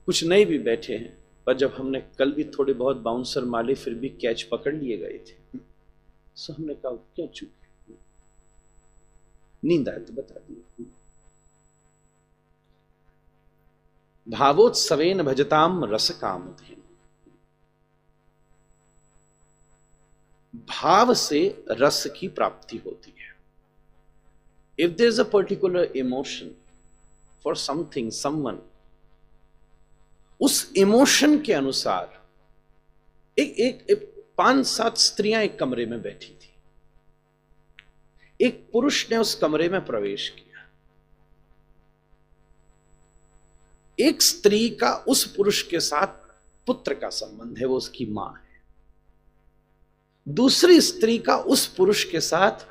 कुछ नए भी बैठे हैं, पर जब हमने कल भी थोड़े बहुत बाउंसर मारे फिर भी कैच पकड़ लिए गए थे, सो हमने कहा क्या चूक, नींद आए तो बता दिए। भावोत्सवेन भजताम रस कामधेनु, भाव से रस की प्राप्ति होती है। If there is a particular emotion for something someone, उस इमोशन के अनुसार एक 5-7 स्त्रियां एक कमरे में बैठी थी। एक पुरुष ने उस कमरे में प्रवेश किया। एक स्त्री का उस पुरुष के साथ पुत्र का संबंध है, वो उसकी मां है। दूसरी स्त्री का उस पुरुष के साथ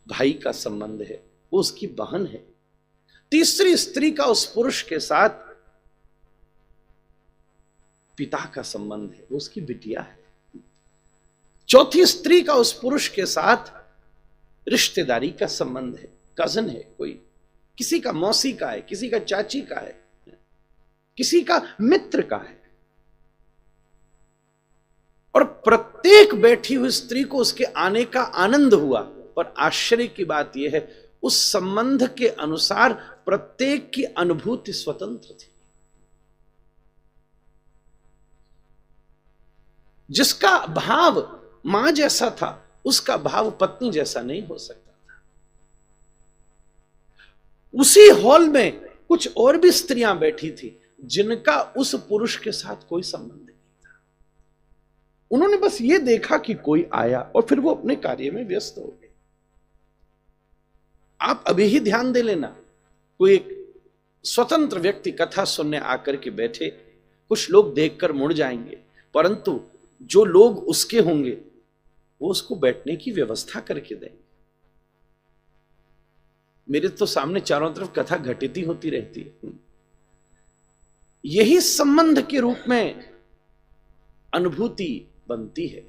भाई का संबंध है, वो उसकी बहन है। तीसरी स्त्री का उस पुरुष के साथ पिता का संबंध है, वो उसकी बिटिया है। चौथी स्त्री का उस पुरुष के साथ रिश्तेदारी का संबंध है, कजन है, कोई किसी का मौसी का है, किसी का चाची का है, किसी का मित्र का है। और प्रत्येक बैठी हुई स्त्री को उसके आने का आनंद हुआ, पर आश्चर्य की बात यह है उस संबंध के अनुसार प्रत्येक की अनुभूति स्वतंत्र थी। जिसका भाव मां जैसा था उसका भाव पत्नी जैसा नहीं हो सकता था। उसी हॉल में कुछ और भी स्त्रियां बैठी थी जिनका उस पुरुष के साथ कोई संबंध नहीं था। उन्होंने बस ये देखा कि कोई आया और फिर वो अपने कार्य में व्यस्त हो गए। आप अभी ही ध्यान दे लेना, कोई एक स्वतंत्र व्यक्ति कथा सुनने आकर के बैठे, कुछ लोग देखकर मुड़ जाएंगे, परंतु जो लोग उसके होंगे वो उसको बैठने की व्यवस्था करके देंगे। मेरे तो सामने चारों तरफ कथा घटित ही होती रहती है। यही संबंध के रूप में अनुभूति बनती है।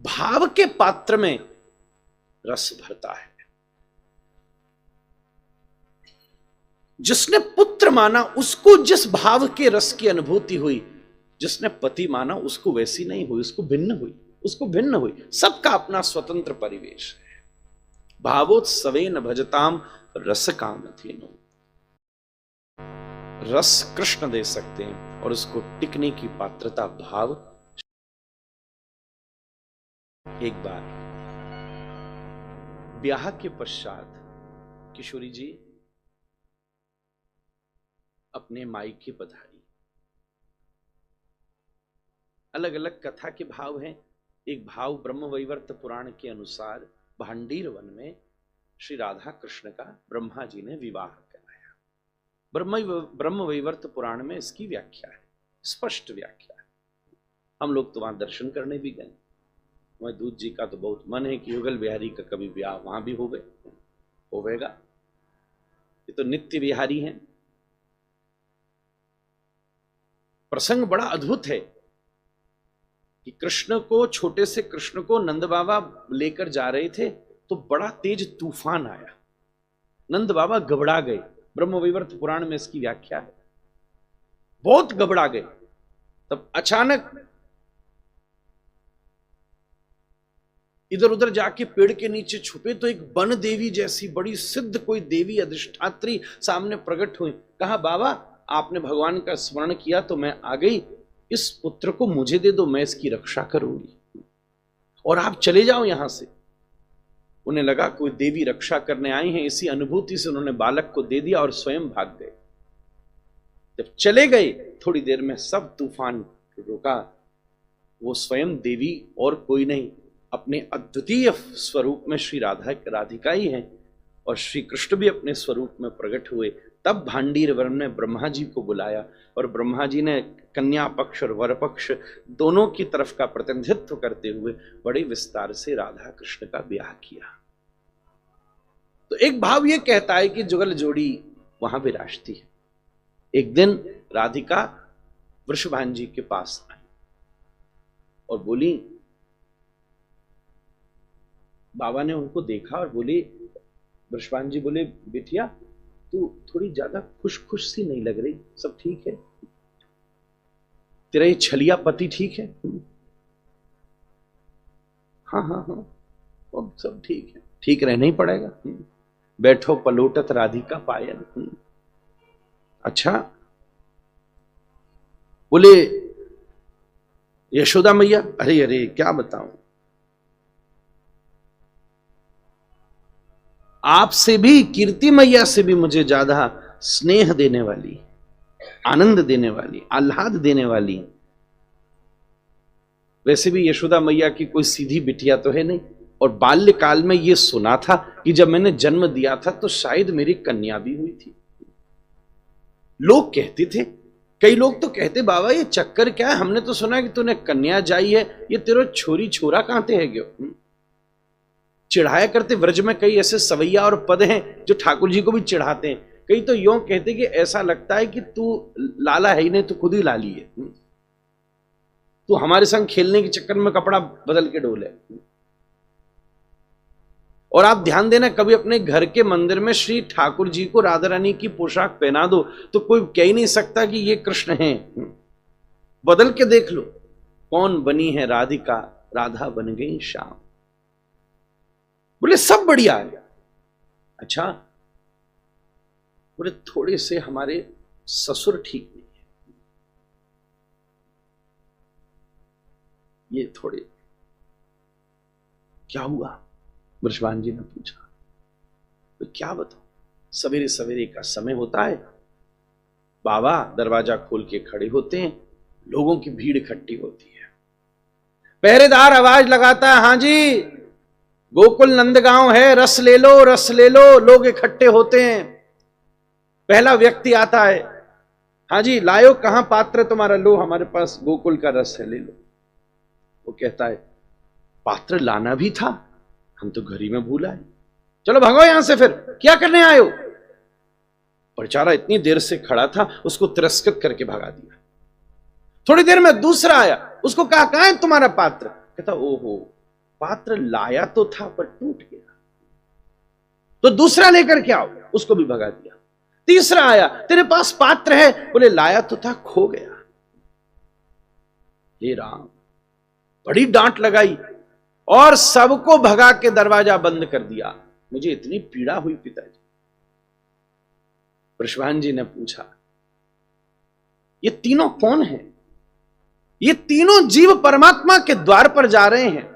भाव के पात्र में रस भरता है। जिसने पुत्र माना उसको जिस भाव के रस की अनुभूति हुई, जिसने पति माना उसको वैसी नहीं हुई, उसको भिन्न हुई, उसको भिन्न हुई। सबका अपना स्वतंत्र परिवेश है। भावोत्सवेन भजताम रस कामधेनु, रस कृष्ण दे सकते हैं और उसको टिकने की पात्रता भाव। एक बार ब्याह के पश्चात किशोरी जी अपने मायके पधारी। अलग अलग कथा के भाव हैं। एक भाव ब्रह्मवैवर्त पुराण के अनुसार भांडीर वन में श्री राधा कृष्ण का ब्रह्मा जी ने विवाह कराया। ब्रह्मवैवर्त पुराण में इसकी व्याख्या है, स्पष्ट व्याख्या है। हम लोग तो वहां दर्शन करने भी गए। वह दूध जी का तो बहुत मन है कि युगल बिहारी का कभी ब्याह वहां भी होवेगा। ये तो नित्य बिहारी हैं। प्रसंग बड़ा अद्भुत है कि कृष्ण को, छोटे से कृष्ण को नंद बाबा लेकर जा रहे थे तो बड़ा तेज तूफान आया। नंद बाबा घबरा गए। ब्रह्मवैवर्त पुराण में इसकी व्याख्या है, बहुत घबरा गए। तब अचानक इधर उधर जाके पेड़ के नीचे छुपे तो एक वन देवी जैसी बड़ी सिद्ध कोई देवी अधिष्ठात्री सामने प्रकट हुई। कहा, बाबा आपने भगवान का स्मरण किया तो मैं आ गई, इस पुत्र को मुझे दे दो, मैं इसकी रक्षा करूंगी और आप चले जाओ यहां से। उन्हें लगा कोई देवी रक्षा करने आई हैं, इसी अनुभूति से उन्होंने बालक को दे दिया और स्वयं भाग गए। जब चले गए थोड़ी देर में सब तूफान रुका। वो स्वयं देवी और कोई नहीं, अपने अद्वितीय स्वरूप में श्री राधिका ही हैं और श्री कृष्ण भी अपने स्वरूप में प्रकट हुए। तब भांडीर वन ने ब्रह्मा जी को बुलाया और ब्रह्मा जी ने कन्या पक्ष और वर पक्ष दोनों की तरफ का प्रतिनिधित्व करते हुए बड़े विस्तार से राधा कृष्ण का ब्याह किया। तो एक भाव यह कहता है कि जुगल जोड़ी वहां विराजती है। एक दिन राधिका वृषभान जी के पास आई और बोली, बाबा ने उनको देखा और बोले, वृषभान जी बोले, बिटिया तू थोड़ी ज्यादा खुश खुश सी नहीं लग रही, सब ठीक है? तेरा ये छलिया पति ठीक है? हाँ हाँ हाँ, अब सब ठीक है। ठीक रहना ही पड़ेगा। बैठो पलोटत राधिका पायल। अच्छा, बोले यशोदा मैया, अरे अरे क्या बताऊं, आपसे भी, कीर्ति मैया से भी मुझे ज्यादा स्नेह देने वाली, आनंद देने वाली, आह्लाद देने वाली। वैसे भी यशोदा मैया की कोई सीधी बिटिया तो है नहीं, और बाल्यकाल में ये सुना था कि जब मैंने जन्म दिया था तो शायद मेरी कन्या भी हुई थी। लोग कहते थे, कई लोग तो कहते, बाबा ये चक्कर क्या है, हमने तो सुना कि तूने कन्या जाई है, ये तेरे छोरी छोरा कहते हैं क्यों? चिढ़ाया करते। व्रज में कई ऐसे सवैया और पद हैं जो ठाकुर जी को भी चिढ़ाते हैं। कई तो यूं कहते कि ऐसा लगता है कि तू लाला है ही नहीं, तू खुद ही लाली है, तू हमारे संग खेलने के चक्कर में कपड़ा बदल के डोले। और आप ध्यान देना, कभी अपने घर के मंदिर में श्री ठाकुर जी को राधा रानी की पोशाक पहना दो तो कोई कह ही नहीं सकता कि ये कृष्ण हैं। बदल के देख लो, कौन बनी है राधिका, राधा बन गई श्याम। बोले सब बढ़िया है। अच्छा, बोले थोड़े से हमारे ससुर ठीक नहीं है, ये थोड़े। क्या हुआ? बृषभान जी ने पूछा। तो क्या बताऊं, सवेरे सवेरे का समय होता है, बाबा दरवाजा खोल के खड़े होते हैं, लोगों की भीड़ इकट्ठी होती है, पहरेदार आवाज लगाता है, हां जी गोकुल नंदगांव है, रस ले लो रस ले लो। लोग इकट्ठे होते हैं, पहला व्यक्ति आता है, हां जी लायो कहां पात्र तुम्हारा, लो हमारे पास गोकुल का रस है, ले लो। वो कहता है पात्र लाना भी था, हम तो घर ही में भूला है, चलो भगो यहां से, फिर क्या करने आए हो? बेचारा इतनी देर से खड़ा था, उसको तिरस्कृत करके भगा दिया। थोड़ी देर में दूसरा आया, उसको कहा कहां है तुम्हारा पात्र? कहता ओहो, पात्र लाया तो था पर टूट गया, तो दूसरा लेकर के आओ, उसको भी भगा दिया। तीसरा आया, तेरे पास पात्र है? बोले लाया तो था, खो गया। हे राम, बड़ी डांट लगाई और सबको भगा के दरवाजा बंद कर दिया। मुझे इतनी पीड़ा हुई पिताजी। बृषभान जी ने पूछा, ये तीनों कौन है? ये तीनों जीव परमात्मा के द्वार पर जा रहे हैं।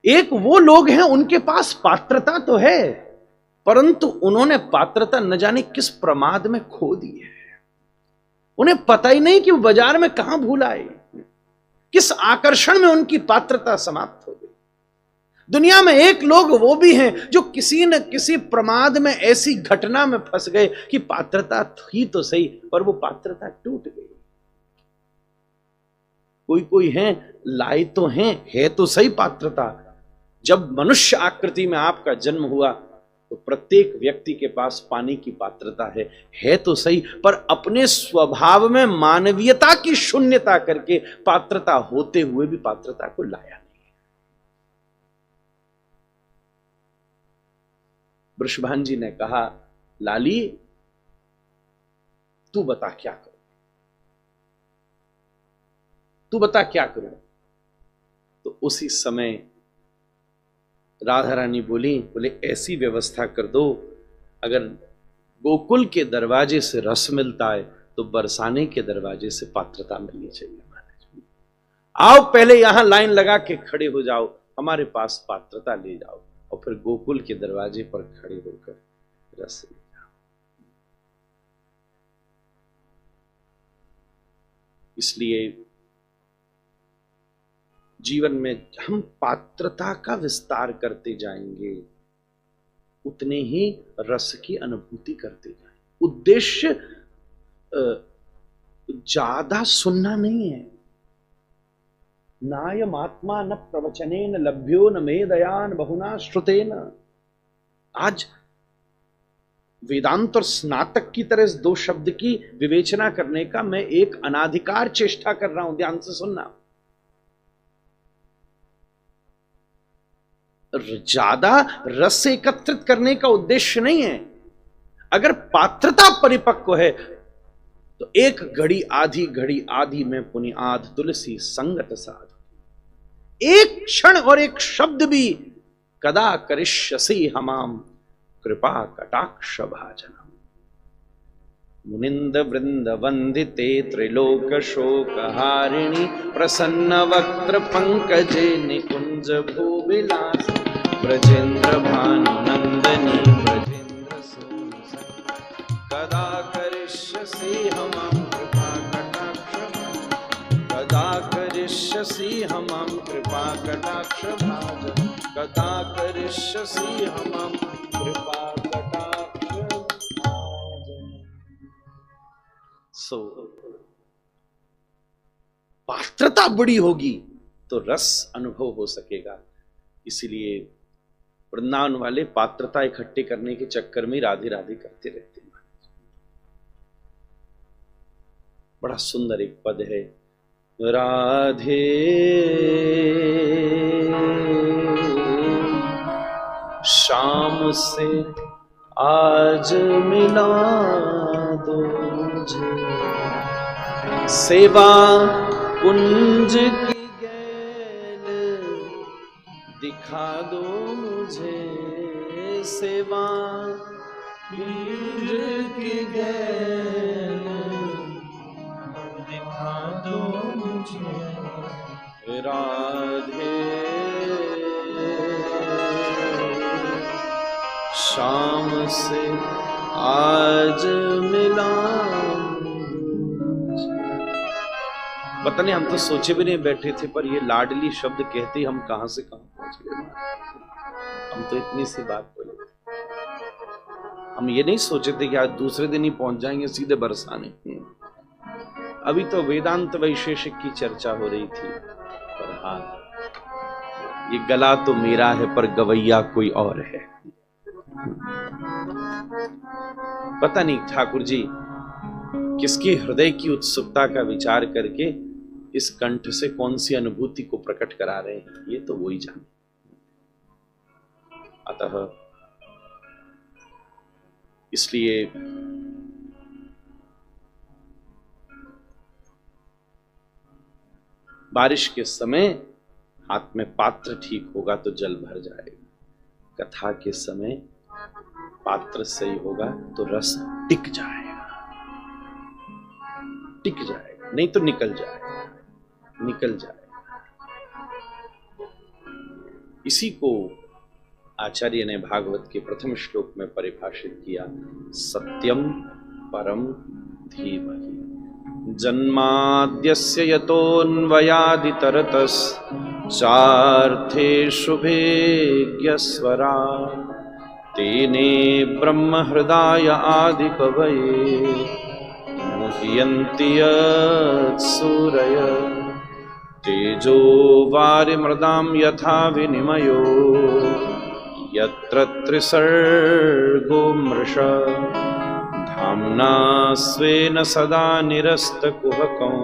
एक वो लोग हैं, उनके पास पात्रता तो है, परंतु उन्होंने पात्रता न जाने किस प्रमाद में खो दी है। उन्हें पता ही नहीं कि वो बाजार में कहां भूल आए, किस आकर्षण में उनकी पात्रता समाप्त हो गई। दुनिया में एक लोग वो भी हैं जो किसी न किसी प्रमाद में, ऐसी घटना में फंस गए कि पात्रता थी तो सही, पर वो पात्रता टूट गई। कोई कोई हैं, लाए तो हैं, है तो सही पात्रता। जब मनुष्य आकृति में आपका जन्म हुआ तो प्रत्येक व्यक्ति के पास पानी की पात्रता है तो सही, पर अपने स्वभाव में मानवीयता की शून्यता करके पात्रता होते हुए भी पात्रता को लाया नहीं। बृषभान जी ने कहा, लाली तू बता क्या करूं, तू बता क्या करूं। तो उसी समय राधा रानी बोले ऐसी व्यवस्था कर दो, अगर गोकुल के दरवाजे से रस मिलता है तो बरसाने के दरवाजे से पात्रता मिलनी चाहिए। महाराज आओ, पहले यहां लाइन लगा के खड़े हो जाओ, हमारे पास पात्रता ले जाओ, और फिर गोकुल के दरवाजे पर खड़े होकर रस ले जाओ। इसलिए जीवन में हम पात्रता का विस्तार करते जाएंगे, उतने ही रस की अनुभूति करते जाएंगे। उद्देश्य ज्यादा सुनना नहीं है। नायम आत्मा न प्रवचनेन लभ्यो न मेदयान बहुना श्रुतेन। आज वेदांत और स्नातक की तरह इस दो शब्द की विवेचना करने का मैं एक अनाधिकार चेष्टा कर रहा हूं, ध्यान से सुनना। ज्यादा रस एकत्रित करने का उद्देश्य नहीं है, अगर पात्रता परिपक्व है तो एक घड़ी आधी में पुनिआद तुलसी संगत साधु। एक क्षण और एक शब्द भी कदा करिष्यसि हमाम कृपा कटाक्ष भाजनम। मुनिंद वृंद वंदिते त्रिलोक शोक हारिणी प्रसन्न वक्त्र पंकजे निकुंज भूविलास ब्रजेंद्र भानुनंदनी ब्रजेंद्र सोन कदा करिष्यसि हमाम कृपा कटाक्ष कदा करिष्यसि हमाम कृपा कटाक्ष भाजन कदा करिष्यसि हमाम कृपा कटाक्ष भाजन। पात्रता बड़ी होगी तो रस अनुभव हो सकेगा। इसलिए वृंदावन वाले पात्रता इकट्ठे करने के चक्कर में राधे राधे करते रहते हैं। बड़ा सुंदर एक पद है, राधे शाम से आज मिला दो मुझे, सेवा कुंज की गैल दिखा दो मुझे, सेवा कुंज की गैल दिखा दो मुझे, राधे शाम से आज मिला। पता नहीं, हम तो सोचे भी नहीं बैठे थे, पर ये लाडली शब्द कहते ही हम कहां से कहां पहुंच गए। हम तो इतनी सी बात बोले, हम ये नहीं सोचे थे कि आज दूसरे दिन ही पहुंच जाएंगे सीधे बरसाने। अभी तो वेदांत वैशेषिक की चर्चा हो रही थी, पर हाँ, ये गला तो मेरा है पर गवैया कोई और है। पता नहीं ठाकुर जी किसके हृदय की उत्सुकता का विचार करके इस कंठ से कौन सी अनुभूति को प्रकट करा रहे हैं, ये तो वो ही जाने। अतः इसलिए बारिश के समय हाथ में पात्र ठीक होगा तो जल भर जाएगा, कथा के समय पात्र सही होगा तो रस टिक जाएगा, टिक जाएगा, नहीं तो निकल जाएगा, निकल जाएगा। इसी को आचार्य ने भागवत के प्रथम श्लोक में परिभाषित किया, सत्यम परम धीमहि जन्माद्यस्य यतोऽन्वयादितरतस् चार्थे शुभेज्ञस्वरा तेने ब्रह्म हृदय आदि कवये मुह्यन्ति यत्सूरय तेजो वारिमृदां यथा विनिमयो यत्र त्रिसर्गो मृषा धाम्ना स्वेन सदा निरस्तकुहकं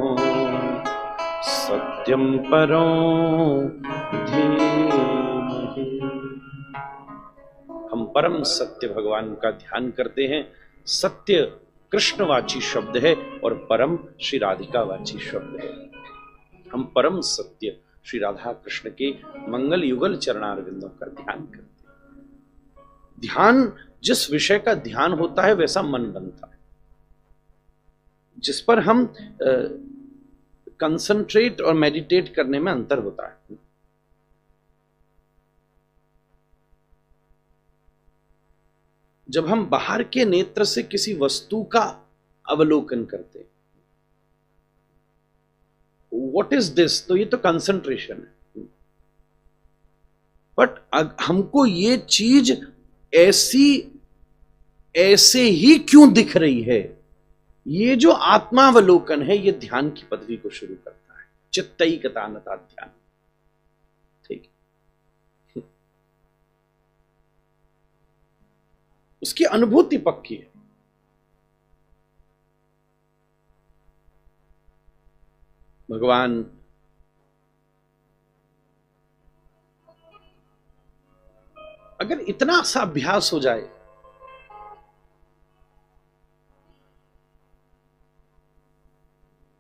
सत्यं परं धीमहि। हम परम सत्य भगवान का ध्यान करते हैं। सत्य कृष्णवाची शब्द है और परम श्री राधिकावाची शब्द है। हम परम सत्य श्री राधा कृष्ण के मंगल युगल चरणारविंदों का ध्यान करते हैं। ध्यान, जिस विषय का ध्यान होता है वैसा मन बनता है। जिस पर हम कंसंट्रेट और मेडिटेट करने में अंतर होता है। जब हम बाहर के नेत्र से किसी वस्तु का अवलोकन करते हैं, व्हाट इज दिस, तो ये तो कंसंट्रेशन है। बट हमको ये चीज ऐसे ही क्यों दिख रही है, ये जो आत्मावलोकन है, ये ध्यान की पदवी को शुरू करता है। चित्तैकतानता ध्यान, ठीक। उसकी अनुभूति पक्की है। भगवान अगर इतना सा अभ्यास हो जाए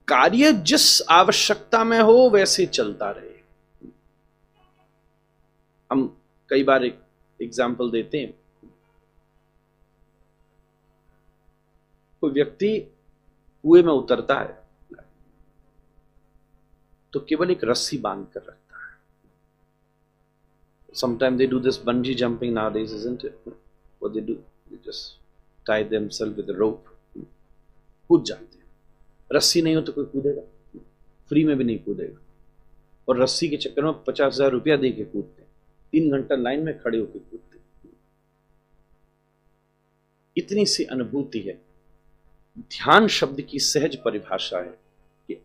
कार्य जिस आवश्यकता में हो वैसे चलता रहे। हम कई बार एक एग्जाम्पल देते हैं, कोई व्यक्ति कुएं में उतरता है तो केवल एक रस्सी बांध कर रखता है। Sometimes they do this bungee jumping nowadays, isn't it? What they do, they just tie themselves with a rope, कूद जाते हैं। रस्सी नहीं हो तो कोई कूदेगा? फ्री में भी नहीं कूदेगा। और रस्सी के चक्कर में 50,000 रुपया दे के कूदते हैं, 3 घंटा लाइन में खड़े होकर कूदते हैं। इतनी सी अनुभूति है। ध्यान शब्द की सहज परिभाषा है कि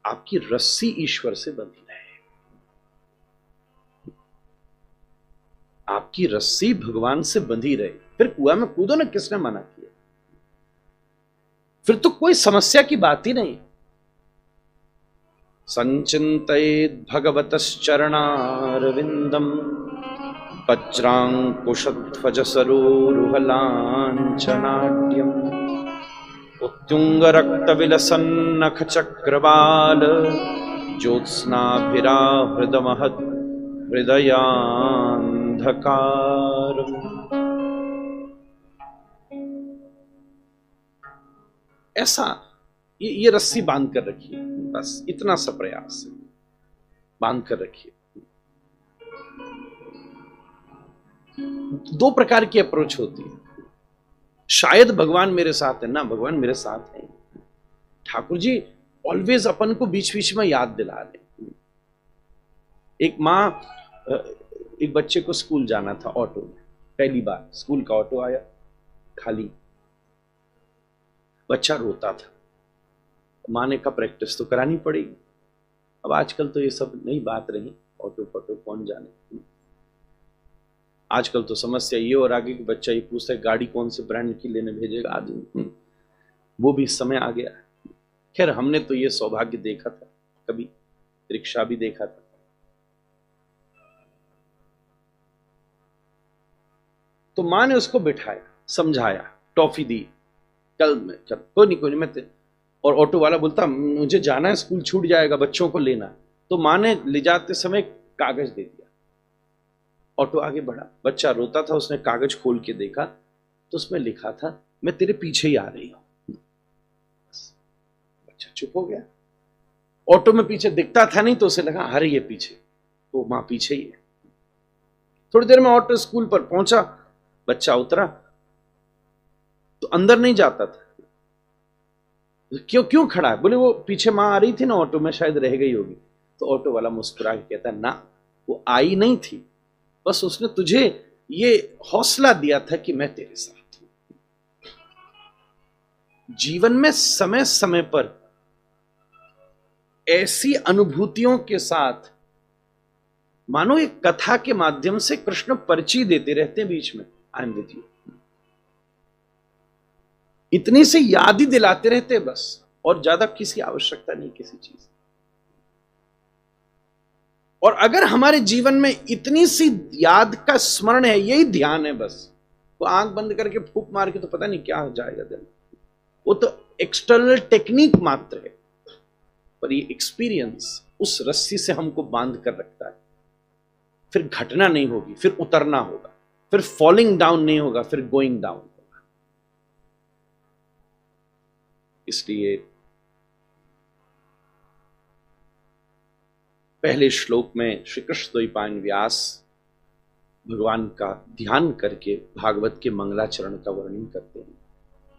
आपकी रस्सी ईश्वर से बंधी रहे, आपकी रस्सी भगवान से बंधी रहे। फिर कुआं में कूदो ना, किसने मना किया? फिर तो कोई समस्या की बात ही नहीं। संचिंतयेत् भगवतश्चरणारविंदम वज्रांकुशध्वजसरोरुहलांछनाढ्यम् उत्तुंगरक्तविलसन्नखचक्रवाल ज्योत्स्नाभिराहृदमहद् हृदयान्धकारम्। ऐसा ये रस्सी बांध कर रखिए, बस इतना सा प्रयास है, बांध कर रखिए। 2 प्रकार की अप्रोच होती है। शायद भगवान मेरे साथ है ना, भगवान मेरे साथ है। ठाकुर जी ऑलवेज अपन को बीच बीच में याद दिला रहे। एक माँ, एक बच्चे को स्कूल जाना था ऑटो में, पहली बार स्कूल का ऑटो आया, खाली। बच्चा रोता था। माँ ने कहा प्रैक्टिस तो करानी पड़ेगी। अब आजकल तो ये सब नई बात रही, ऑटो फोटो कौन जाने। आजकल तो समस्या ये और आगे कि बच्चा ये पूछता है गाड़ी कौन से ब्रांड की लेने भेजेगा आदमी। वो भी समय आ गया। खैर हमने तो ये सौभाग्य देखा था, कभी रिक्शा भी देखा था। तो माँ ने उसको बिठाया, समझाया, टॉफी दी, कल कोई नहीं मैं और ऑटो वाला बोलता मुझे जाना है, स्कूल छूट जाएगा, बच्चों को लेना। तो माँ ने ले जाते समय कागज दे दिया। ऑटो आगे बढ़ा, बच्चा रोता था, उसने कागज खोल के देखा तो उसमें लिखा था मैं तेरे पीछे ही आ रही हूं। बच्चा चुप हो गया। ऑटो में पीछे दिखता था नहीं तो उसे लगा अरे ये पीछे, वो माँ पीछे ही है। थोड़ी देर में ऑटो स्कूल पर पहुंचा, बच्चा उतरा तो अंदर नहीं जाता था। क्यों खड़ा है? बोले वो पीछे माँ आ रही थी ना ऑटो में, शायद रह गई होगी। तो ऑटो वाला मुस्कुरा के कहता ना, वो आई नहीं थी, बस उसने तुझे ये हौसला दिया था कि मैं तेरे साथ हूं। जीवन में समय समय पर ऐसी अनुभूतियों के साथ मानो एक कथा के माध्यम से कृष्ण परिचय देते रहते हैं बीच में, आई एम विद यू। इतनी सी याद ही दिलाते रहते बस, और ज्यादा किसी आवश्यकता नहीं किसी चीज। और अगर हमारे जीवन में इतनी सी याद का स्मरण है, यही ध्यान है बस, वो आंख बंद करके फूंक मार के तो पता नहीं क्या हो जाएगा दिल। वो तो एक्सटर्नल टेक्निक मात्र है, पर ये एक्सपीरियंस उस रस्सी से हमको बांध कर रखता है। फिर घटना नहीं होगी, फिर उतरना होगा, फिर फॉलिंग डाउन नहीं होगा, फिर गोइंग डाउन होगा। इसलिए पहले श्लोक में श्री कृष्ण द्वैपायन व्यास भगवान का ध्यान करके भागवत के मंगलाचरण का वर्णन करते हैं।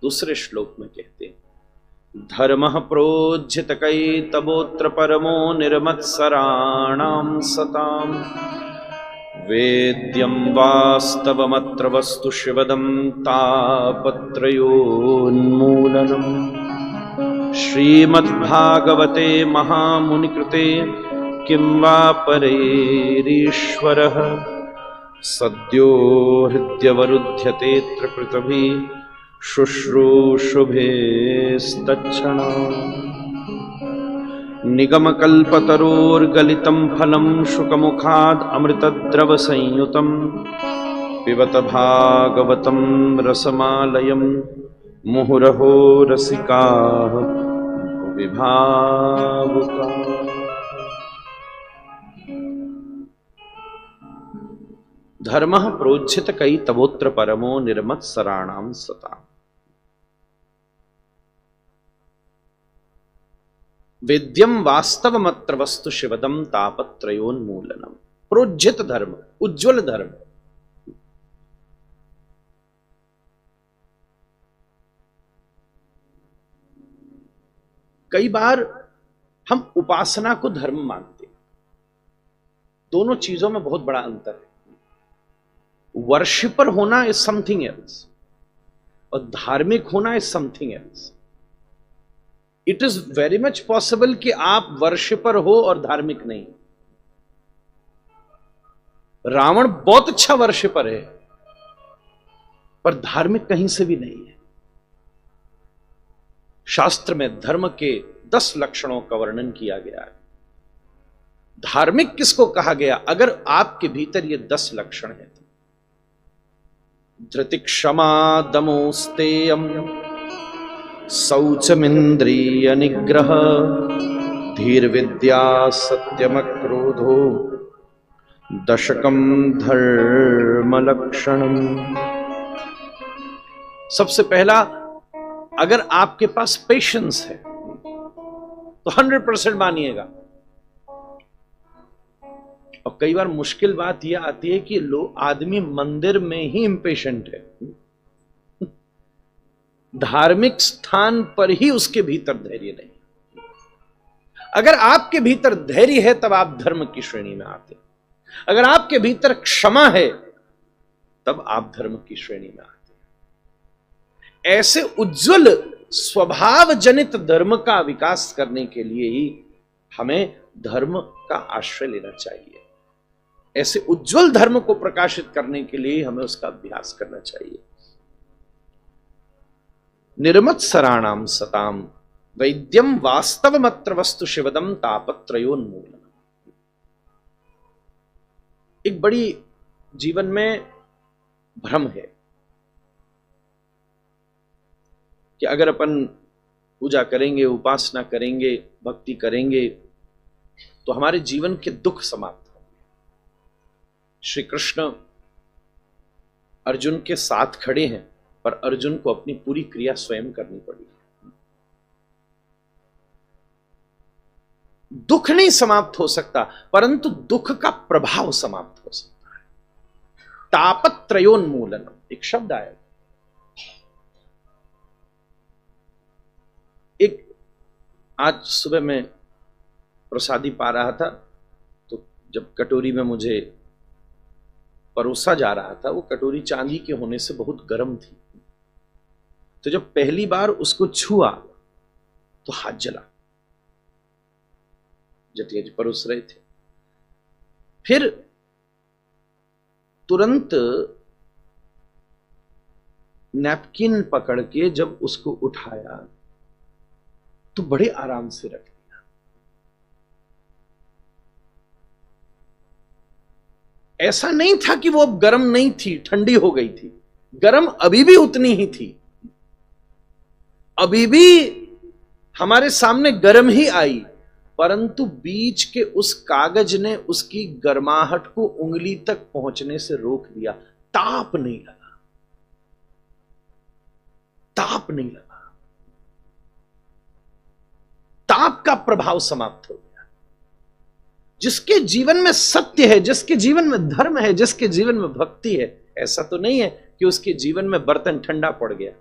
दूसरे श्लोक में कहते हैं धर्मः प्रोज्झित कैतवोत्र परमो निर्मत्सराणां सताम् वेद्यं वास्तवमत्र वस्तु शिवदं तापत्रयोन्मूलनम् श्रीमद्भागवते महामुनिकृते किं वा परेरीश्वरः सद्यो हृद्यवरुध्यतेऽत्र कृतभिः शुश्रूषुभेस्तच्छणात् निगमकल्पतरोर्गलितं फलं शुकमुखाद् अमृतद्रवसंयुतं पिबत भागवतं रसमालयं मुहुरहो रसिका विभावुका। धर्मः प्रोज्झित कई तवोत्र परमो निर्मत्सराणां सता। वेद्यम वास्तवमत्र वस्तु शिवदम तापत्रयोन्मूलनम। प्रोज्झित धर्म, उज्ज्वल धर्म। कई बार हम उपासना को धर्म मानते हैं। दोनों चीजों में बहुत बड़ा अंतर है। वर्शिपर होना इज समथिंग एल्स और धार्मिक होना is something else. It is very much possible कि आप वर्शिपर हो और धार्मिक नहीं। रावण बहुत अच्छा वर्शिपर है पर धार्मिक कहीं से भी नहीं है। शास्त्र में धर्म के 10 लक्षणों का वर्णन किया गया है। धार्मिक किसको कहा गया? अगर आपके भीतर ये 10 लक्षण है। धृति क्षमा दमोस्तेयम शौचमिंद्रिय निग्रह धीर विद्या सत्यम क्रोधो दशकम धर्म लक्षणम। सबसे पहला, अगर आपके पास पेशेंस है तो 100% मानिएगा। और कई बार मुश्किल बात यह आती है कि आदमी मंदिर में ही इंपेशेंट है, धार्मिक स्थान पर ही उसके भीतर धैर्य नहीं। अगर आपके भीतर धैर्य है तब आप धर्म की श्रेणी में आते। अगर आपके भीतर क्षमा है तब आप धर्म की श्रेणी में आते। ऐसे उज्जवल स्वभाव जनित धर्म का विकास करने के लिए ही हमें धर्म का आश्रय लेना चाहिए। ऐसे उज्जवल धर्म को प्रकाशित करने के लिए हमें उसका अभ्यास करना चाहिए। निर्मत्सराणाम सताम वैद्यम वास्तवमत्र वस्तु शिवदम तापत्रयोन्मूलनम। एक बड़ी जीवन में भ्रम है कि अगर अपन पूजा करेंगे, उपासना करेंगे, भक्ति करेंगे तो हमारे जीवन के दुख समाप्त होंगे। श्री कृष्ण अर्जुन के साथ खड़े हैं पर अर्जुन को अपनी पूरी क्रिया स्वयं करनी पड़ी। दुख नहीं समाप्त हो सकता परंतु दुख का प्रभाव समाप्त हो सकता है। तापत्रयोन्मूलनम एक शब्द आया। एक आज सुबह मैं प्रसादी पा रहा था तो जब कटोरी में मुझे परोसा जा रहा था, वो कटोरी चांदी के होने से बहुत गर्म थी। तो जब पहली बार उसको छुआ तो हाथ जला। जटिया जी परोस रहे थे। फिर तुरंत नैपकिन पकड़ के जब उसको उठाया तो बड़े आराम से रख दिया। ऐसा नहीं था कि वो अब गर्म नहीं थी, ठंडी हो गई थी। गर्म अभी भी उतनी ही थी, अभी भी हमारे सामने गर्म ही आई, परंतु बीच के उस कागज ने उसकी गर्माहट को उंगली तक पहुंचने से रोक दिया। ताप नहीं लगा, ताप नहीं लगा, ताप का प्रभाव समाप्त हो गया। जिसके जीवन में सत्य है, जिसके जीवन में धर्म है, जिसके जीवन में भक्ति है, ऐसा तो नहीं है कि उसके जीवन में बर्तन ठंडा पड़ गया।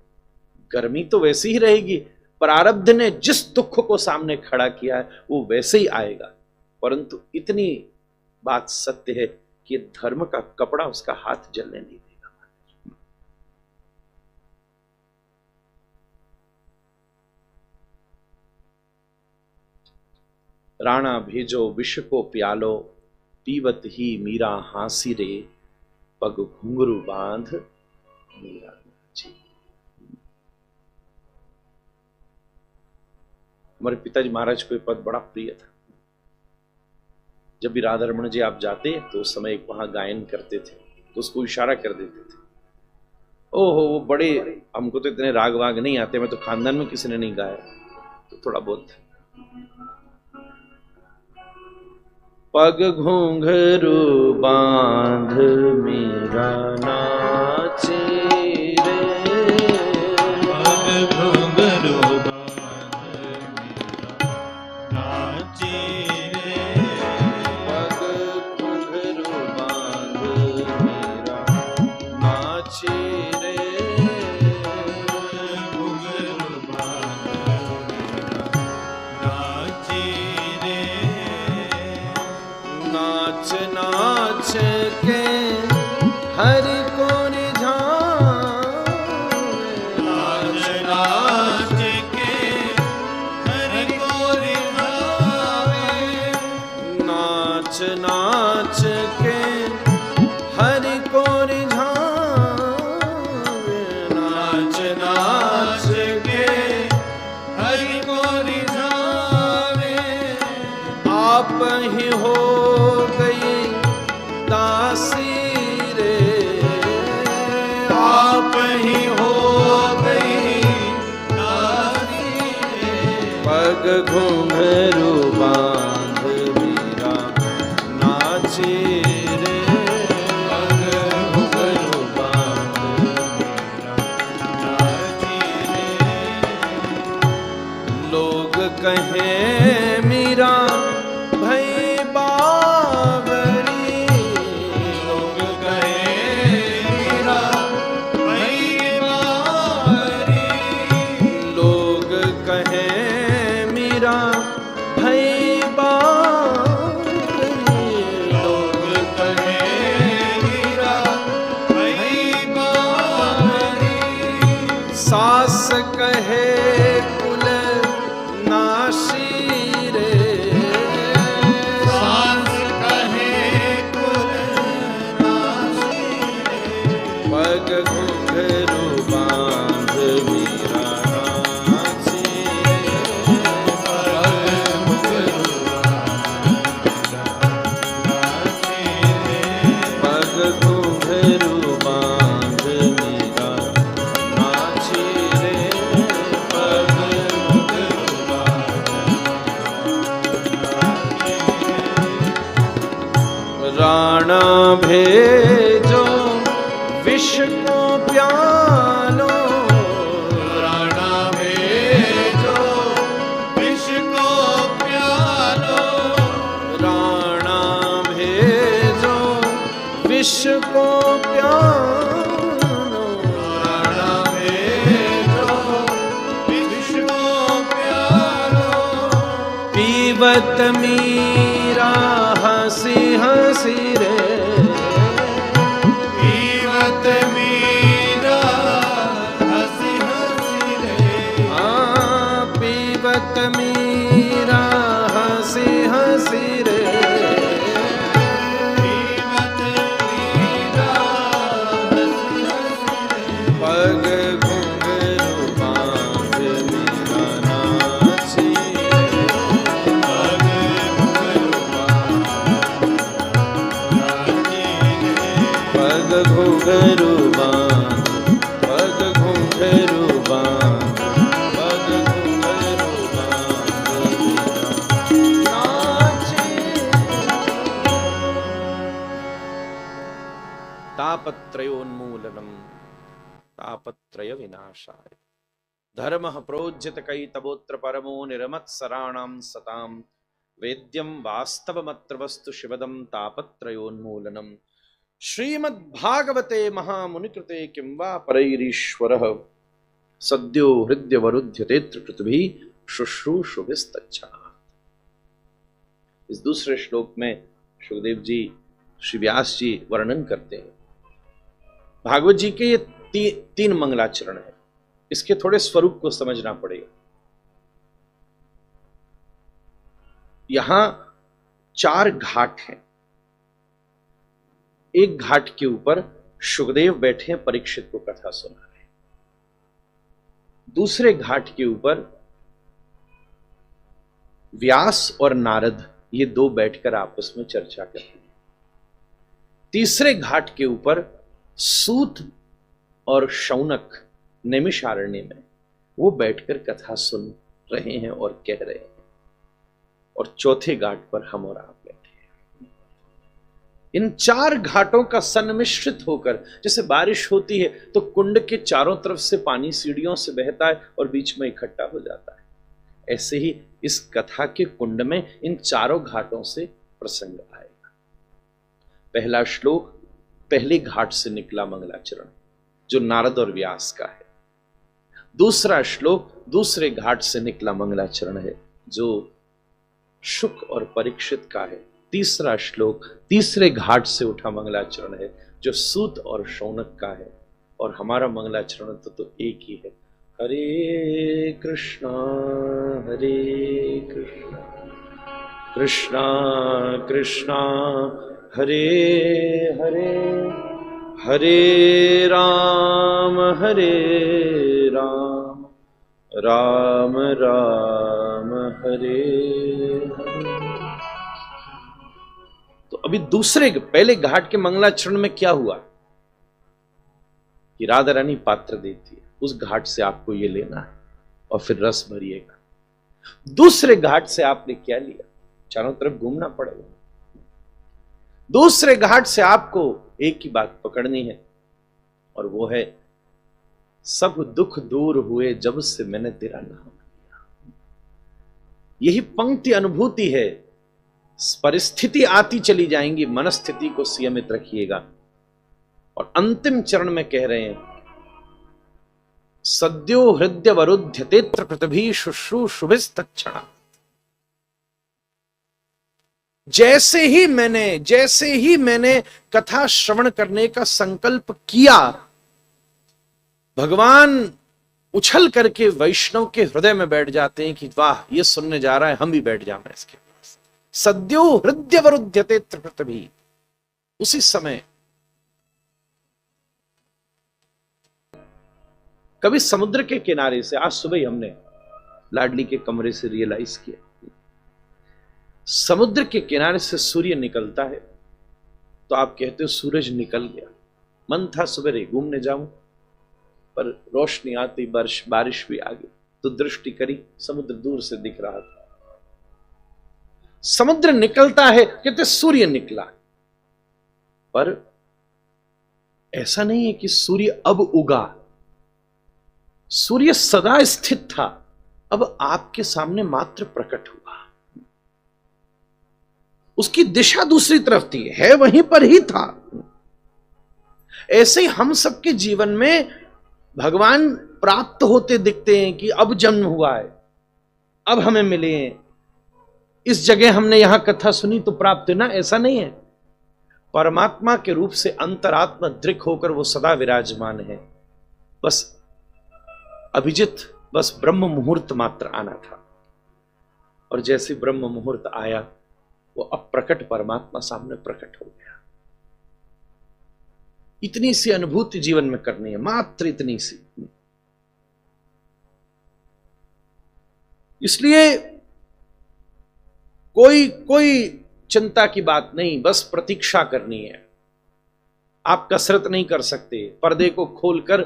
गर्मी तो वैसी ही रहेगी। प्रारब्ध ने जिस दुख को सामने खड़ा किया है वो वैसे ही आएगा। परंतु इतनी बात सत्य है कि धर्म का कपड़ा उसका हाथ जलने नहीं देगा। राणा भेजो विष को प्यालो पीवत ही मीरा हांसी रे पग घुंघरू बांध मीरा जी। हमारे पिताजी महाराज को ये पद बड़ा प्रिय था। जब भी राधा रमण जी आप जाते तो उस समय वहां गायन करते थे तो उसको इशारा कर देते थे ओहो वो बड़े, हमको तो इतने राग वाग नहीं आते, मैं तो खानदान में किसी ने नहीं गाया, तो थोड़ा बहुत। पग घूंघरू बांध मेरा नाचे रे, पग घुंघरू बांध मेरा नाचे रे, पग घूंघरू बांध मेरा नाचे रे, घुंघरू बांध नाचे रे, नाच नाच के हरि को रिझावे, नाच नाच के हरि को रिझावे, नाच नाच के हरि को रिझावे, नाच नाच के हरि को रिझावे, आप ही हो गई दासी रे, आप ही हो गई दासी रे, पग घुंघरू बांध मेरा नाचे रे, पग घुंघरू बांध मेरा नाचे रे, लोग कहें मीरा भई बावरी, लोग कहे मीरा भई बावरी, लोग कहें मीरा भई बावरी, लोग कहे मीरा भई बावरी, सास कहे कुल नाशी रे, सास कहे कुल नाशी रे, पग घुंघरू बांध मेरा नाचे रे, पग घुंघरू बांध मेरा नाचे रे, पग घुंघरू राणा भेजो विष को प्यालो, राणा भेजो विष को प्यालो, राणा भेजो विष को प्यालो, राणा भेजो विष को प्यालो, पीवत मीरा हंसी हंसी रे, पीवत मीरा हंसी हंसी रे, हाँ पीवत मीरा हंसी हंसी रे, पीवत मीरा हंसी हंसी रे, पग घुंघरू बांध मेरा नाची रे, पग घुंघरू नाचे रे, पग घुंघरू बांध, पग घुंघरू बांध, पग घुंघरू बांध मेरा नाचे। तापत्रयोन्मूलनम तापत्रय विनाशाय धर्मः प्रोज्यत कैतवोत्र परमो निरमत्सराणां सतां वेद्यं वास्तवमत्र वस्तु शिवदं तापत्रयोन्मूलनम। श्रीमद्भागवते महामुनिकृते किं वा परैरीश्वरः सद्यो हृद्यवरुध्यते त्रिकृतभिः शुश्रूषुभिस्तच्छा। इस दूसरे श्लोक में सुखदेव जी श्री व्यास जी वर्णन करते हैं। भागवत जी के ये तीन मंगलाचरण है, इसके थोड़े स्वरूप को समझना पड़ेगा। यहां 4 घाट हैं। एक घाट के ऊपर सुखदेव बैठे हैं, परीक्षित को कथा सुना रहे हैं। दूसरे घाट के ऊपर व्यास और नारद ये 2 बैठकर आपस में चर्चा करते हैं। तीसरे घाट के ऊपर सूत और शौनक नैमिषारण्य में वो बैठकर कथा सुन रहे हैं और कह रहे हैं, और चौथे घाट पर हम और आप बैठे हैं। इन 4 घाटों का सन्मिश्रित होकर, जैसे बारिश होती है तो कुंड के चारों तरफ से पानी सीढ़ियों से बहता है और बीच में इकट्ठा हो जाता है, ऐसे ही इस कथा के कुंड में इन 4 घाटों से प्रसंग आएगा। पहला श्लोक पहले घाट से निकला मंगलाचरण, जो नारद और व्यास का है। दूसरा श्लोक दूसरे घाट से निकला मंगलाचरण है, जो शुक और परीक्षित का है। तीसरा श्लोक तीसरे घाट से उठा मंगलाचरण है, जो सूत और शौनक का है। और हमारा मंगलाचरण तो एक ही है, हरे कृष्णा कृष्णा कृष्णा हरे हरे, हरे राम राम राम हरे हरे। तो अभी पहले घाट के मंगलाचरण में क्या हुआ कि राधा रानी पात्र देती है, उस घाट से आपको ये लेना है और फिर रस भरिएगा। दूसरे घाट से आपने क्या लिया, चारों तरफ घूमना पड़ेगा। दूसरे घाट से आपको एक ही बात पकड़नी है, और वो है, सब दुख दूर हुए जब से मैंने तेरा नाम लिया। यही पंक्ति अनुभूति है। परिस्थिति आती चली जाएंगी, मनस्थिति को संयमित रखिएगा। और अंतिम चरण में कह रहे हैं, सद्यो हृदय वरुध्यतेत्र पृथ्वी शुश्रूषुभिस्तच्छणा। जैसे ही मैंने कथा श्रवण करने का संकल्प किया, भगवान उछल करके वैष्णव के हृदय में बैठ जाते हैं कि वाह, ये सुनने जा रहा है, हम भी बैठ जाना इसके पास। सद्यो हृदय वरुध्यते पृथ्वी। उसी समय कभी समुद्र के किनारे से, आज सुबह ही हमने लाडली के कमरे से रियलाइज किया, समुद्र के किनारे से सूर्य निकलता है तो आप कहते हो सूरज निकल गया। मन था सुबह घूमने जाऊं, पर रोशनी आती, बारिश भी आ गई, तो दृष्टि करी, समुद्र दूर से दिख रहा था। समुद्र निकलता है, कहते सूर्य निकला, पर ऐसा नहीं है कि सूर्य अब उगा। सूर्य सदा स्थित था, अब आपके सामने मात्र प्रकट हुआ। उसकी दिशा दूसरी तरफ थी, है वहीं पर ही था। ऐसे ही हम सबके जीवन में भगवान प्राप्त होते दिखते हैं कि अब जन्म हुआ है, अब हमें मिले हैं, इस जगह हमने यहां कथा सुनी तो प्राप्त है ना, ऐसा नहीं है। परमात्मा के रूप से अंतरात्मा दृक होकर वो सदा विराजमान है। बस अभिजित, बस ब्रह्म मुहूर्त मात्र आना था, और जैसे ब्रह्म मुहूर्त आया, वो अप्रकट परमात्मा सामने प्रकट हो गया। इतनी सी अनुभूति जीवन में करनी है, मात्र इतनी सी। इसलिए कोई चिंता की बात नहीं, बस प्रतीक्षा करनी है। आप कसरत नहीं कर सकते। पर्दे को खोलकर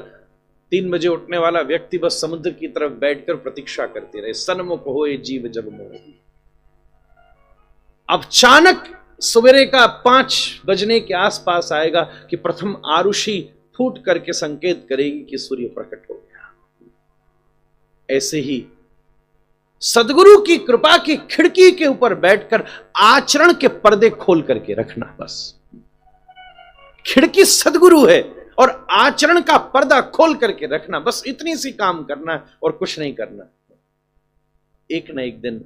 3 बजे उठने वाला व्यक्ति बस समुद्र की तरफ बैठकर प्रतीक्षा करते रहे, सन्मुख होए जीव जब मोह। अब अचानक सवेरे का 5 बजने के आसपास आएगा कि प्रथम आरुषि फूट करके संकेत करेगी कि सूर्य प्रकट हो गया। ऐसे ही सदगुरु की कृपा की खिड़की के ऊपर बैठकर आचरण के पर्दे खोल करके रखना। बस खिड़की सदगुरु है और आचरण का पर्दा खोल करके रखना, बस इतनी सी काम करना और कुछ नहीं करना। एक न एक दिन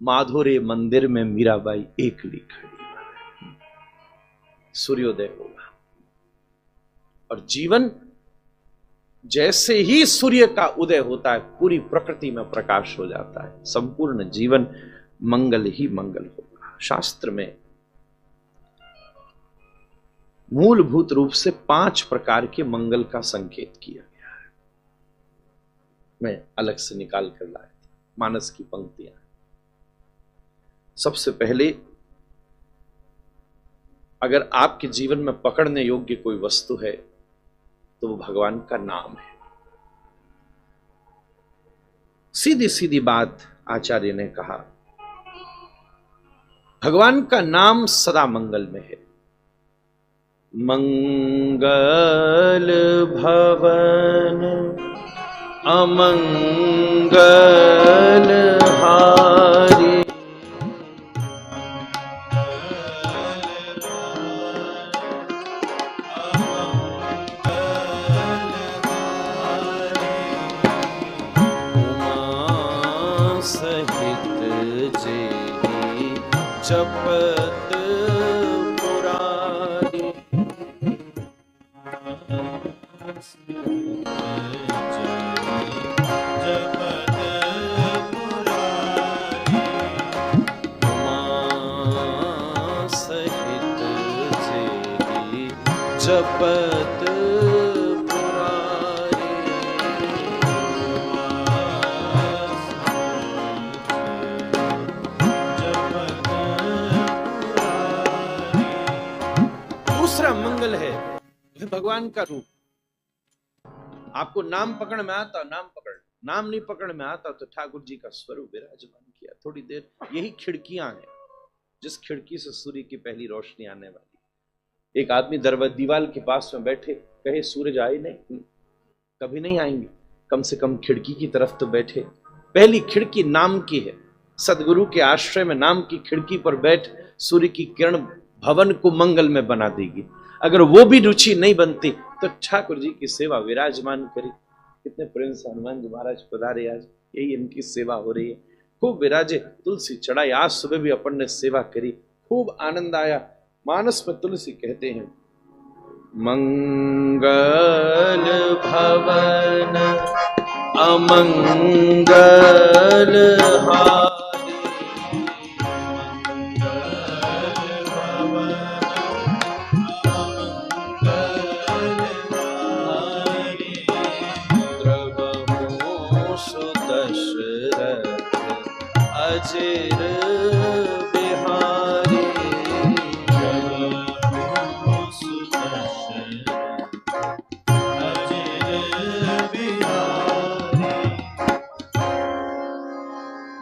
माधुर्य मंदिर में मीराबाई एकली खड़ी, सूर्योदय होगा और जीवन जैसे ही सूर्य का उदय होता है, पूरी प्रकृति में प्रकाश हो जाता है। संपूर्ण जीवन मंगल ही मंगल होगा। शास्त्र में मूलभूत रूप से 5 प्रकार के मंगल का संकेत किया गया है। मैं अलग से निकाल कर लाया था, मानस की पंक्तियां। सबसे पहले, अगर आपके जीवन में पकड़ने योग्य कोई वस्तु है तो वो भगवान का नाम है। सीधी सीधी बात आचार्य ने कहा, भगवान का नाम सदा मंगल में है। मंगल भवन अमंगल हारी, जपत पुरारी। सहित जेहि जपत मंगल है भगवान का रूप। आपको नाम पकड़ में आता, नाम पकड़, नाम नहीं पकड़ में आता तो ठाकुर जी का स्वरूप विराजमान किया। थोड़ी देर, यही खिड़कियां हैं जिस खिड़की से सूर्य की पहली रोशनी आने वाली। एक आदमी दीवार के पास में बैठे, कहे सूरज आए नहीं, कभी नहीं आएंगे, कम से कम खिड़की की तरफ तो बैठे। पहली खिड़की नाम की है। सदगुरु के आश्रय में नाम की खिड़की पर बैठ सूर्य की किरण भवन को मंगल में बना देगी। अगर वो भी रुचि नहीं बनती तो ठाकुर जी की सेवा विराजमान करी। कितने प्रेम से हनुमान जी महाराज पधारे, आज यही इनकी सेवा हो रही है। खूब विराजे, तुलसी चढ़ाई। आज सुबह भी अपन ने सेवा करी, खूब आनंद आया। मानस में तुलसी कहते हैं, मंगल भवन अमंगल हारी, अजिर बिहारी।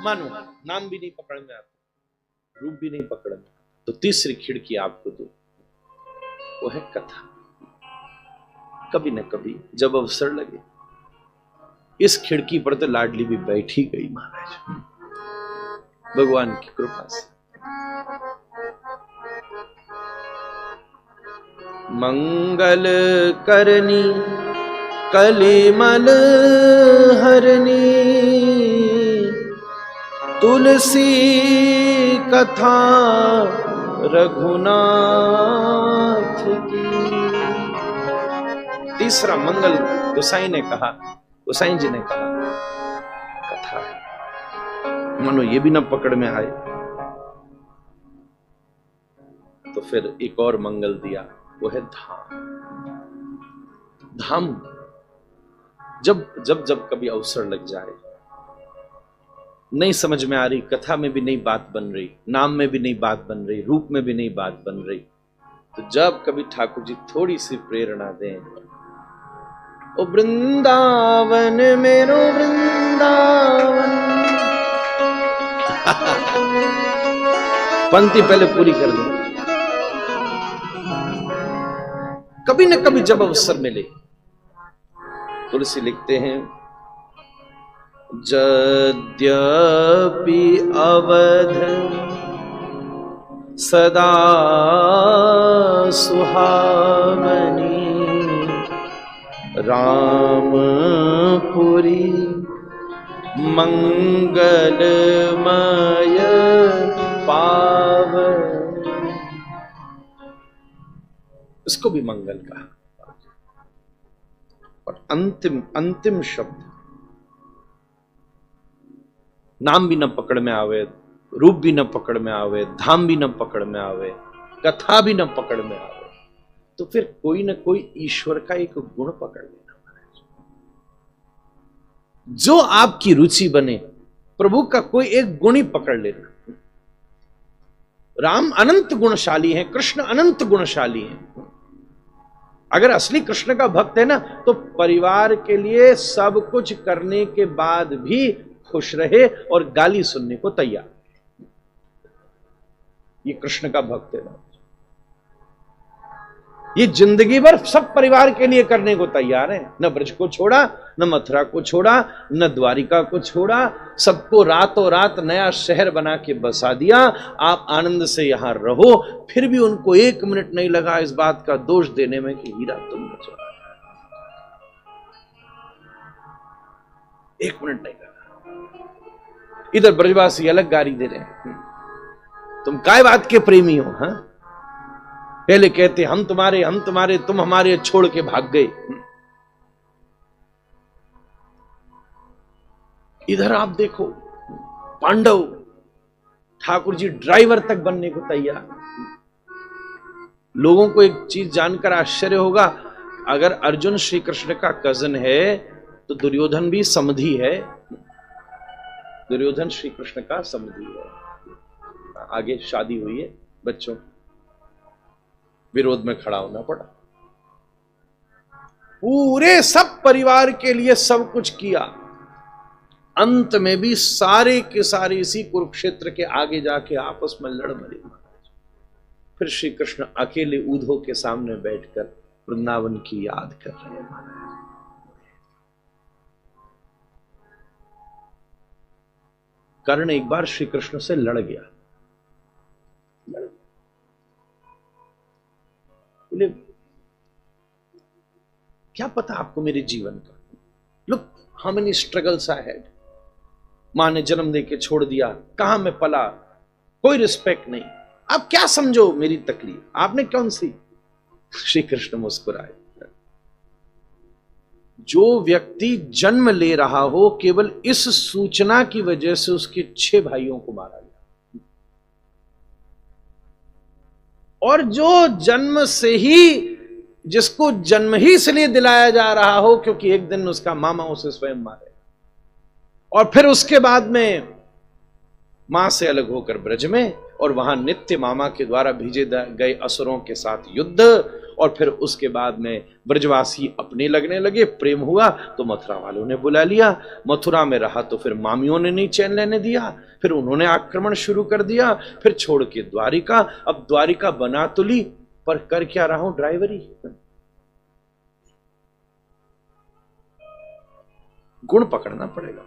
मानो नाम भी नहीं पकड़ में आता, रूप भी नहीं पकड़ में, तो तीसरी खिड़की आपको दो, वो है कथा। कभी न कभी जब अवसर लगे, इस खिड़की पर तो लाडली भी बैठी गई महाराज, भगवान की कृपा से। मंगल करनी कलिमल हरनी, तुलसी कथा रघुनाथ की। तीसरा मंगल गोसाई ने कहा, गोसाई जी ने कहा कथा। मानो ये भी ना पकड़ में आए तो फिर एक और मंगल दिया, वो है धाम। धाम जब जब जब कभी अवसर लग जाए, नहीं समझ में आ रही, कथा में भी नहीं बात बन रही, नाम में भी नहीं बात बन रही, रूप में भी नहीं बात बन रही, तो जब कभी ठाकुर जी थोड़ी सी प्रेरणा दें, ओ वृंदावन मेरो वृंदावन। पंक्ति पहले पूरी कर दो। कभी न कभी जब अवसर मिले, तुलसी लिखते हैं, यद्यपि अवध सदा सुहावनी, रामपुरी मंगलमय पावन। इसको भी मंगल कहा। और अंतिम शब्द, नाम भी न पकड़ में आवे, रूप भी न पकड़ में आवे, धाम भी न पकड़ में आवे, कथा भी न पकड़ में आवे, तो फिर कोई न कोई ईश्वर का एक गुण पकड़ लेना, जो आपकी रुचि बने, प्रभु का कोई एक गुण ही पकड़ लेना। राम अनंत गुणशाली हैं, कृष्ण अनंत गुणशाली हैं, अगर असली कृष्ण का भक्त है ना, तो परिवार के लिए सब कुछ करने के बाद भी खुश रहे और गाली सुनने को तैयार। ये कृष्ण का भक्त है। ये जिंदगी भर सब परिवार के लिए करने को तैयार है। न ब्रज को छोड़ा, न मथुरा को छोड़ा, न द्वारिका को छोड़ा, सबको रातों रात नया शहर बना के बसा दिया। आप आनंद से यहां रहो। फिर भी उनको 1 मिनट नहीं लगा इस बात का दोष देने में कि हीरा तुम बचो। 1 मिनट नहीं लगा। इधर ब्रजवासी अलग गाली दे रहे हैं, तुम काय बात के प्रेमी हो? हाँ, पहले कहते हम तुम्हारे, तुम हमारे, छोड़ के भाग गए। इधर आप देखो, पांडव ठाकुर जी ड्राइवर तक बनने को तैयार। लोगों को एक चीज जानकर आश्चर्य होगा, अगर अर्जुन श्री कृष्ण का कजन है तो दुर्योधन भी समधी है। दुर्योधन श्री कृष्ण का समधी है। आगे शादी हुई है, बच्चों, विरोध में खड़ा होना पड़ा। पूरे सब परिवार के लिए सब कुछ किया, अंत में भी सारे के सारे इसी कुरुक्षेत्र के आगे जाके आपस में लड़ मरे। फिर श्री कृष्ण अकेले ऊधो के सामने बैठकर वृंदावन की याद कर रहे हैं। कर्ण एक बार श्री कृष्ण से लड़ गया। बोले क्या पता आपको मेरे जीवन का, look how many struggles I had. मां ने जन्म दे के छोड़ दिया, कहां मैं पला, कोई रिस्पेक्ट नहीं, आप क्या समझो मेरी तकलीफ, आपने कौन सी? श्री कृष्ण मुस्कुराए। जो व्यक्ति जन्म ले रहा हो, केवल इस सूचना की वजह से उसके 6 भाइयों को मारा गया, और जो जन्म से ही, जिसको जन्म ही इसलिए दिलाया जा रहा हो क्योंकि एक दिन उसका मामा उसे स्वयं मारे, और फिर उसके बाद में मां से अलग होकर ब्रज में, और वहां नित्य मामा के द्वारा भेजे गए असुरों के साथ युद्ध, और फिर उसके बाद में ब्रजवासी अपने लगने लगे, प्रेम हुआ तो मथुरा वालों ने बुला लिया। मथुरा में रहा तो फिर मामियों ने नहीं चैन लेने दिया, फिर उन्होंने आक्रमण शुरू कर दिया, फिर छोड़ के द्वारिका। अब द्वारिका बना तो ली, पर कर क्या रहा हूं? ड्राइवरी। गुण पकड़ना पड़ेगा।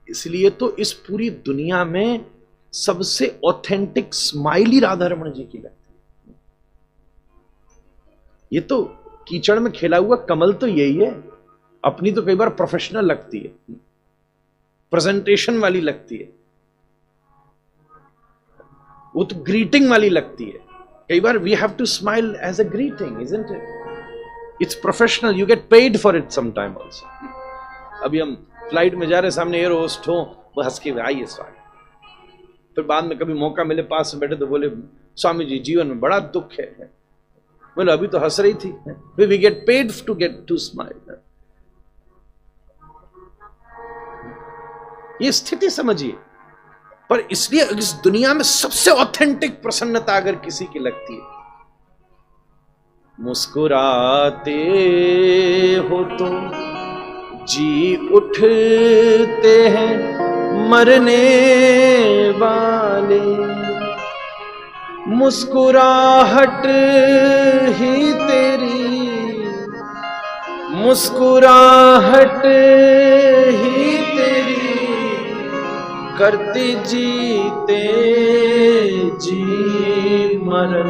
इसलिए तो इस पूरी दुनिया में सबसे ऑथेंटिक स्माइल ही राधा रमण जी की लगती है। ये तो कीचड़ में खेला हुआ कमल तो यही है। अपनी तो कई बार प्रोफेशनल लगती है, प्रेजेंटेशन वाली लगती है, वो तो ग्रीटिंग वाली लगती है। कई बार we have to smile as a greeting, isn't it? It's professional, you get paid for it some time also. अभी हम फ्लाइट में जा रहे, सामने एयर होस्ट हो, वो हंस के आइए स्वागत। फिर बाद में कभी मौका मिले पास में बैठे तो बोले स्वामी जी जीवन में बड़ा दुख है। बोले अभी तो हंस रही थी। We get paid to smile. ये स्थिति समझिए। पर इसलिए इस दुनिया में सबसे ऑथेंटिक प्रसन्नता अगर किसी की लगती है, मुस्कुराते हो तो जी उठते हैं मरने वाले, मुस्कुराहट ही तेरी, मुस्कुराहट ही तेरी करती जीते जी मरण,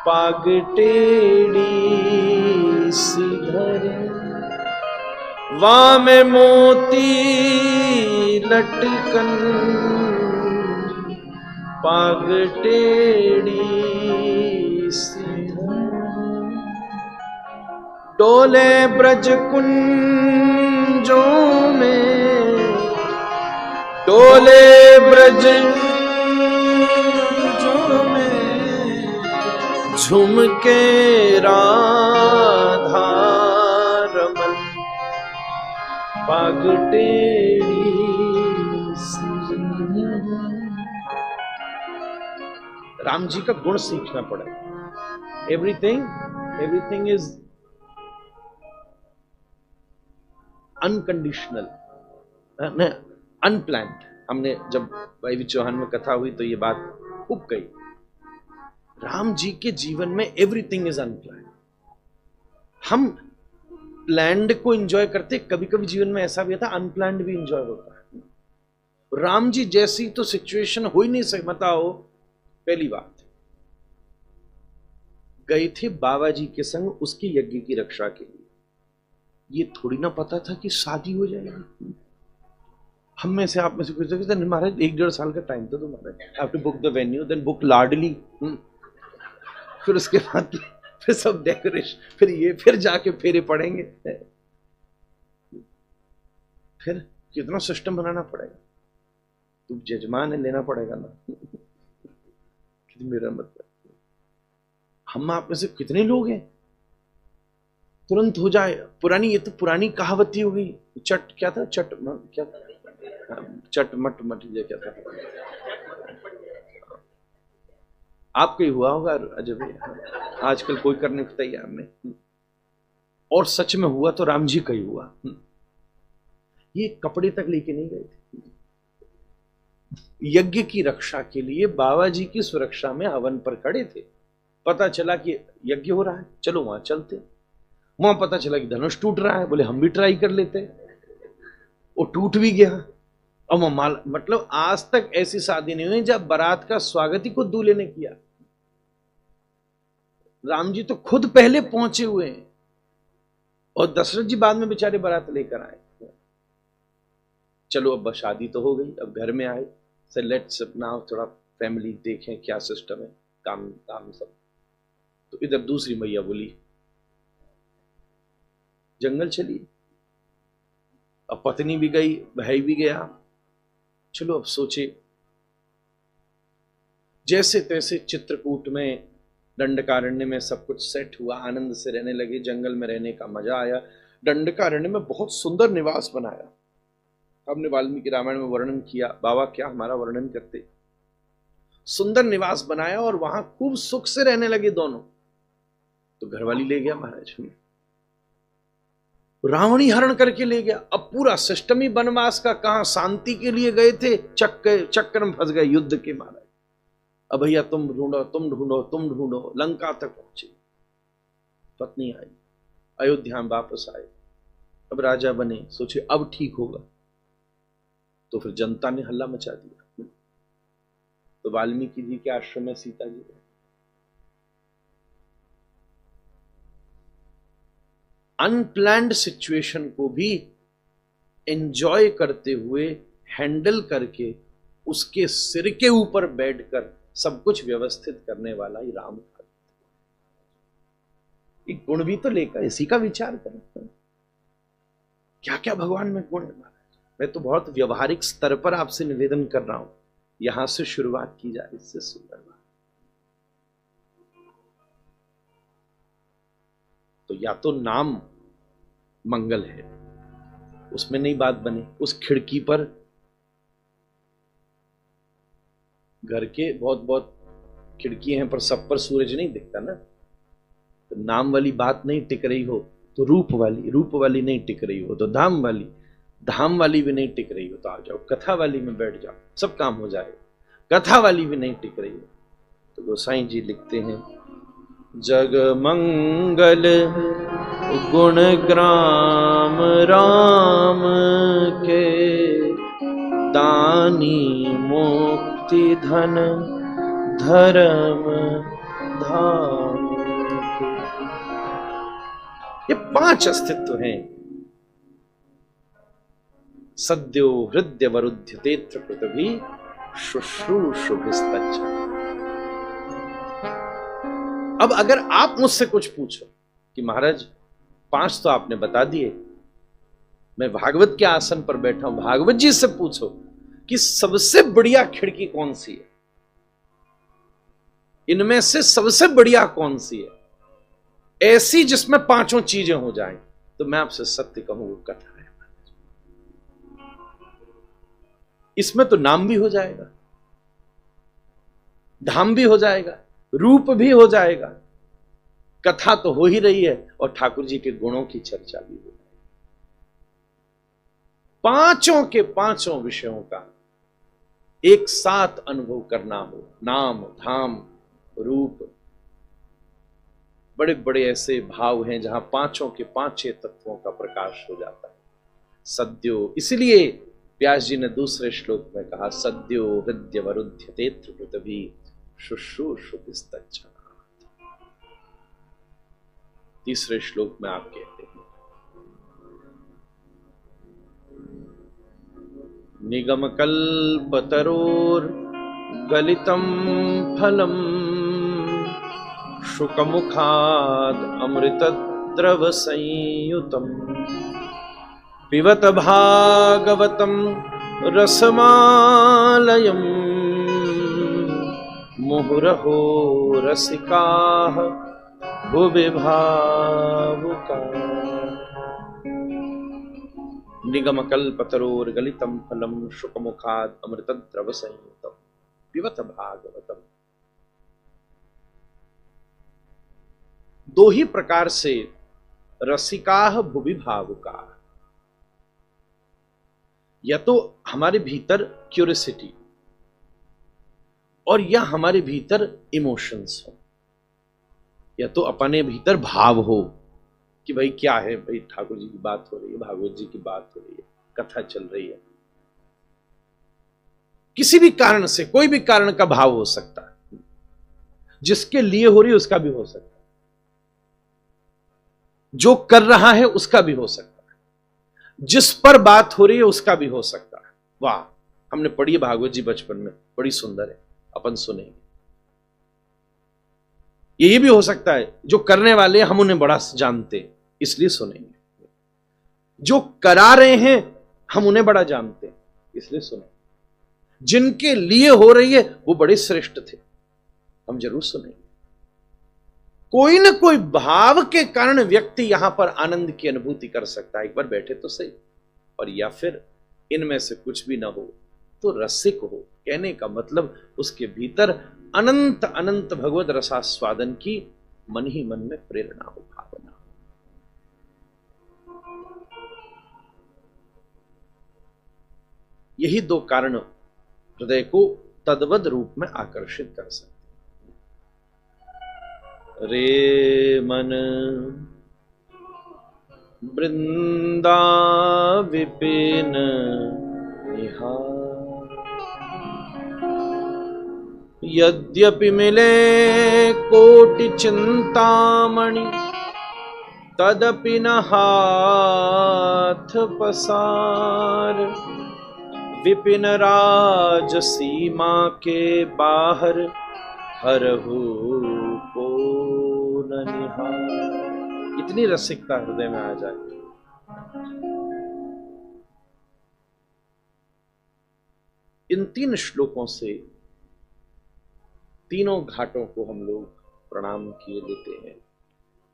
पाग टेढ़ी सीधर, वाम मोती लटकन, पाग टेढ़ी सीधर, डोले ब्रज कुंजों में, डोले ब्रज कुंजों में, झुमके राधा रमन, पाग टेढ़ी सीधर। राम जी का गुण सीखना पड़ेगा। everything is unconditional, unplanned. हमने जब भाई भी चौहान में कथा हुई तो ये बात खूब कही। राम जी के जीवन में एवरीथिंग इज अनप्लान्ड। हम प्लैंड को एंजॉय करते, कभी कभी जीवन में ऐसा भी होता है अनप्लैंड भी एंजॉय होता है। राम जी जैसी तो सिचुएशन हो ही नहीं सकता हो। पहली बात, गए थे बाबा जी के संग उसके यज्ञ की रक्षा के लिए। ये थोड़ी ना पता था कि शादी हो जाएगी। हम में से आप में से कुछ महाराज 1-1.5 साल का टाइम था तुम्हारा, have to book the venue, then book लाडली, फिर उसके बाद फिर सब डेकोरेशन, फिर ये, फिर जाके फेरे पड़ेंगे, फिर कितना सिस्टम बनाना पड़ेगा। तुम जजमान है, लेना पड़ेगा ना। मेरा मतलब हम आप में से कितने लोग हैं तुरंत हो जाए पुरानी, ये तो पुरानी कहावत ही हो गई। क्या था, क्या था, चटमट मट, ये क्या था, आपका ही हुआ होगा अजब। आजकल कोई करने को तैयार नहीं, और सच में हुआ तो राम जी का ही हुआ। ये कपड़े तक लेके नहीं गए थे यज्ञ की रक्षा के लिए, बाबा जी की सुरक्षा में हवन पर खड़े थे। पता चला कि यज्ञ हो रहा है, चलो वहां चलते। वहां पता चला कि धनुष टूट रहा है, बोले हम भी ट्राई कर लेते। वो टूट भी गया। और माल, मतलब आज तक ऐसी शादी नहीं हुई जब बारात का स्वागत ही खुद दूल्हे ने किया। राम जी तो खुद पहले पहुंचे हुए हैं, और दशरथ जी बाद में बेचारे बारात लेकर आए। चलो अब शादी तो हो गई, अब घर में आए, सर लेट्स नाउ थोड़ा फैमिली देखें क्या सिस्टम है, काम सब। तो इधर दूसरी मैया बोली जंगल चलिए। अब पत्नी भी गई, भाई भी गया। चलो अब सोचे, जैसे तैसे चित्रकूट में, दंडकारण्य में सब कुछ सेट हुआ, आनंद से रहने लगे। जंगल में रहने का मजा आया। दंडकारण्य में बहुत सुंदर निवास बनाया। हमने वाल्मीकि रामायण में वर्णन किया, बाबा क्या हमारा वर्णन करते। सुंदर निवास बनाया और वहां खूब सुख से रहने लगे दोनों। तो घरवाली ले गया महाराज, रावणी हरण करके ले गया। अब पूरा सिस्टम ही वनवास का, कहां शांति के लिए गए थे, चक्कर में फंस गए युद्ध के महाराज। अब भैया तुम ढूंढो, तुम ढूंढो, तुम ढूंढो, लंका तक पहुंचे। पत्नी आई, अयोध्या में वापस आए। अब राजा बने, सोचे अब ठीक होगा। तो फिर जनता ने हल्ला मचा दिया। तो वाल्मीकि जी के आश्रम में सीता जी गए। अनप्लैंड सिचुएशन को भी एंजॉय करते हुए, हैंडल करके, उसके सिर के ऊपर बैठकर सब कुछ व्यवस्थित करने वाला ही राम था। एक गुण भी तो लेकर इसी का विचार करें, क्या क्या भगवान में गुण है। मैं तो बहुत व्यवहारिक स्तर पर आपसे निवेदन कर रहा हूं, यहां से शुरुआत की जाए, इससे सुंदर बात। तो या तो नाम मंगल है, उसमें नहीं बात बने। उस खिड़की पर घर के बहुत खिड़की हैं, पर सब पर सूरज नहीं दिखता ना। तो नाम वाली बात नहीं टिक रही हो तो रूप वाली नहीं टिक रही हो तो धाम वाली भी नहीं टिक रही हो तो आ जाओ कथा वाली में बैठ जाओ, सब काम हो जाएगा। कथा वाली भी नहीं टिक रही हो तो गोसाई जी लिखते हैं, जग मंगल गुण ग्राम राम के, दानी मुक्ति धन धर्म धाम के। ये 5 अस्तित्व हैं। सद्यो हृदय वरुध्यते पृथ्वी शुश्रूषुभिस्तच्च। अब अगर आप मुझसे कुछ पूछो कि महाराज 5 तो आपने बता दिए, मैं भागवत के आसन पर बैठा हूं, भागवत जी से पूछो कि सबसे बढ़िया खिड़की कौन सी है, इनमें से सबसे बढ़िया कौन सी है, ऐसी जिसमें 5 चीजें हो जाएं, तो मैं आपसे सत्य कहूं वो कथा है। इसमें तो नाम भी हो जाएगा, धाम भी हो जाएगा, रूप भी हो जाएगा, कथा तो हो ही रही है और ठाकुर जी के गुणों की चर्चा भी हो रही है। पांचों के पांचों विषयों का एक साथ अनुभव करना हो, नाम धाम रूप, बड़े बड़े ऐसे भाव हैं जहां पांचों के पांचों तत्वों का प्रकाश हो जाता है। सद्यो, इसलिए व्यास जी ने दूसरे श्लोक में कहा, सद्यो हृदय वरुध्यते पृथ्वी शुश्रूषुभिस्तच्छनात्। तीसरे श्लोक में आप कहते हैं, निगम कल्पतरोर गलितम फलम शुकमुखाद अमृतद्रव संयुतम पिबत भागवतम रसमालयम मुहुरहो रसिकाः भुवि भावुकाः। निगम कल्पतरोर गलितम फलम शुकमुखाद अमृतद्रव संयुतम पिबत भागवतम। दो ही प्रकार से रसिकाः भुवि भावुकाः, या तो हमारे भीतर क्यूरियोसिटी और या हमारे भीतर इमोशंस हो, या तो अपने भीतर भाव हो कि भाई क्या है, भाई ठाकुर जी की बात हो रही है, भागवत जी की बात हो रही है, कथा चल रही है। किसी भी कारण से, कोई भी कारण का भाव हो सकता है, जिसके लिए हो रही है उसका भी हो सकता है, जो कर रहा है उसका भी हो सकता है, जिस पर बात हो रही है उसका भी हो सकता है। वाह, हमने पढ़ी है भागवत जी बचपन में, बड़ी सुंदर है, अपन सुनेंगे। ये भी हो सकता है जो करने वाले हम उन्हें बड़ा जानते इसलिए सुनेंगे, जो करा रहे हैं हम उन्हें बड़ा जानते इसलिए सुनेंगे, जिनके लिए हो रही है वो बड़े श्रेष्ठ थे, हम जरूर सुनेंगे। कोई ना कोई भाव के कारण व्यक्ति यहां पर आनंद की अनुभूति कर सकता है, एक बार बैठे तो सही। और या फिर इनमें से कुछ भी ना हो तो रसिक हो, कहने का मतलब उसके भीतर अनंत अनंत भगवत रसास्वादन की मन ही मन में प्रेरणा हो, भावना हो। यही दो कारण हृदय को तद्वद रूप में आकर्षित कर सकते। रे मन वृंदा विपिन निहार, यद्यपि मिले कोटि चिंतामणि तदपि न हाथ पसार, विपिन राज सीमा के बाहर हरहु को न निहार। इतनी रसिकता हृदय में आ जाए। इन तीन श्लोकों से तीनों घाटों को हम लोग प्रणाम किए लेते हैं।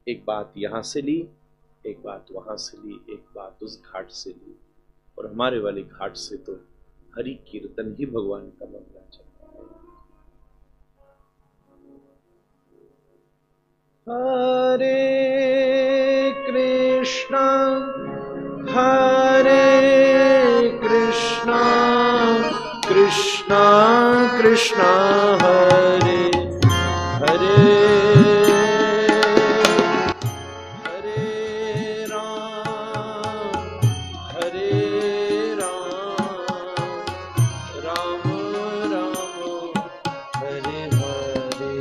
एक बात यहां से ली, एक बात वहां से ली, एक बात उस घाट से ली, और हमारे वाले घाट से तो हरि कीर्तन ही भगवान का मंगला चलता है। हरे कृष्णा कृष्णा कृष्णा हरे हरे, हरे राम राम राम हरे हरे।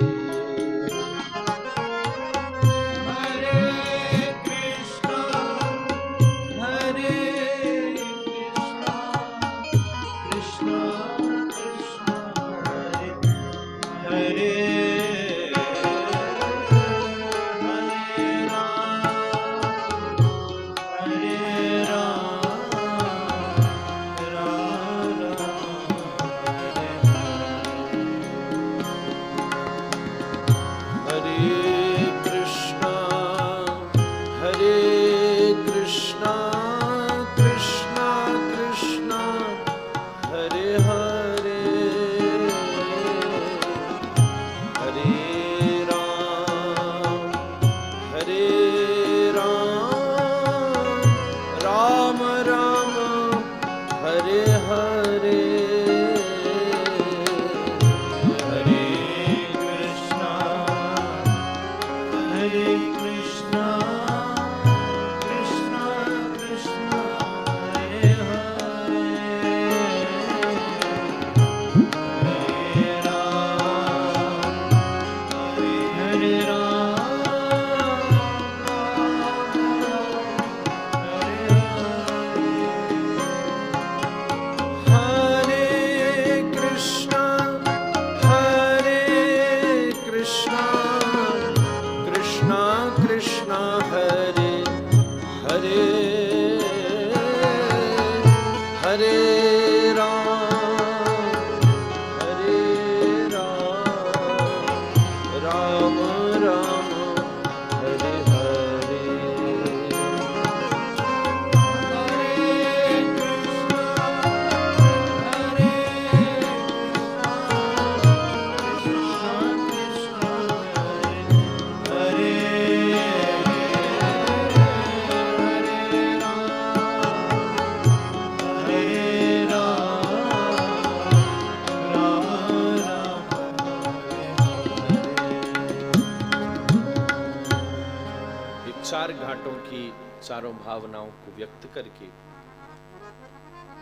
चारों भावनाओं को व्यक्त करके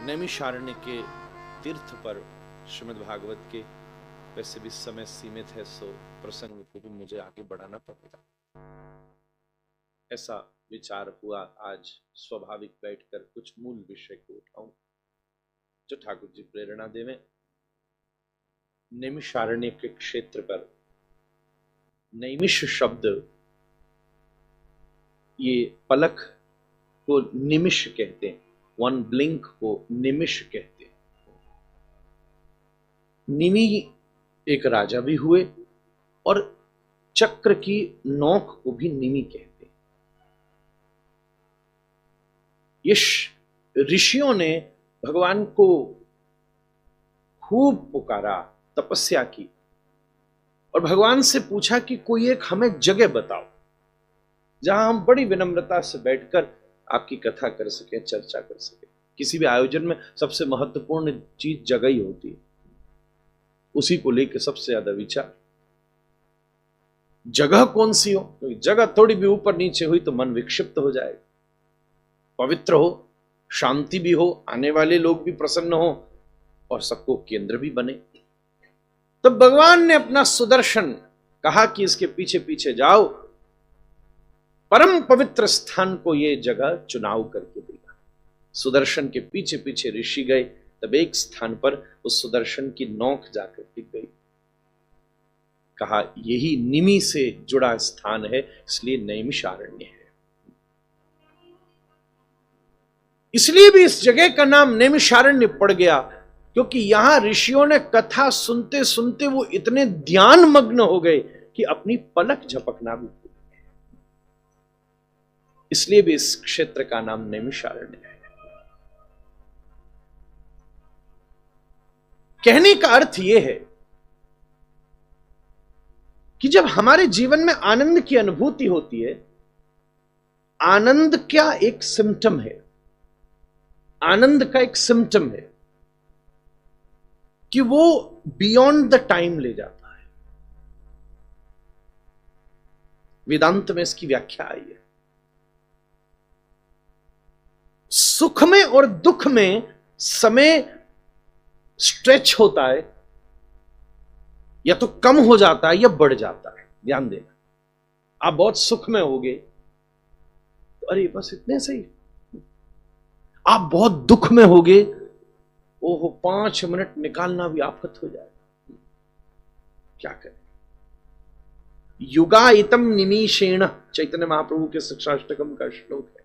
नैमिषारण्य के तीर्थ पर श्रीमद् भागवत के, वैसे भी समय सीमित है सो प्रसंग को भी मुझे आगे बढ़ाना पड़ेगा, ऐसा विचार हुआ आज स्वाभाविक बैठकर कुछ मूल विषय को उठाऊं जो ठाकुर जी प्रेरणा देवें। नैमिषारण्य के क्षेत्र पर नैमिष शब्द, ये पलक को निमिष कहते हैं, वन ब्लिंक को निमिष कहते हैं। निमि एक राजा भी हुए और चक्र की नोक को भी निमि कहते हैं। ये ऋषियों ने भगवान को खूब पुकारा, तपस्या की और भगवान से पूछा कि कोई एक हमें जगह बताओ जहां हम बड़ी विनम्रता से बैठकर आपकी कथा कर सके, चर्चा कर सके। किसी भी आयोजन में सबसे महत्वपूर्ण चीज जगह ही होती है, उसी को लेकर सबसे ज्यादा विचार। जगह कौन सी हो, तो जगह थोड़ी भी ऊपर नीचे हुई तो मन विक्षिप्त हो जाएगा। पवित्र हो, शांति भी हो, आने वाले लोग भी प्रसन्न हो और सबको केंद्र भी बने। तो भगवान ने अपना सुदर्शन कहा कि इसके पीछे पीछे जाओ, परम पवित्र स्थान को ये जगह चुनाव करके देगा। सुदर्शन के पीछे पीछे ऋषि गए, तब एक स्थान पर उस सुदर्शन की नोक जाकर टिक गई। कहा यही निमि से जुड़ा स्थान है, इसलिए नैमिषारण्य है। इसलिए भी इस जगह का नाम नैमिषारण्य पड़ गया, क्योंकि यहां ऋषियों ने कथा सुनते सुनते वो इतने ध्यान मग्न हो गए कि अपनी पलक झपकना भी भूल गए। इसलिए भी इस क्षेत्र का नाम नैमिषारण्य है। कहने का अर्थ यह है कि जब हमारे जीवन में आनंद की अनुभूति होती है, आनंद क्या एक सिम्टम है, आनंद का एक सिम्टम है कि वो बियॉन्ड द टाइम ले जाता है। वेदांत में इसकी व्याख्या आई है। सुख में और दुख में समय स्ट्रेच होता है, या तो कम हो जाता है या बढ़ जाता है। ध्यान देना, आप बहुत सुख में होगे तो अरे बस इतने सही, आप बहुत दुख में होगे, ओहो 5 मिनट निकालना भी आफत हो जाए। क्या करें? युगाइतम निमीषेण, चैतन्य महाप्रभु के शिक्षाष्टकम का श्लोक है।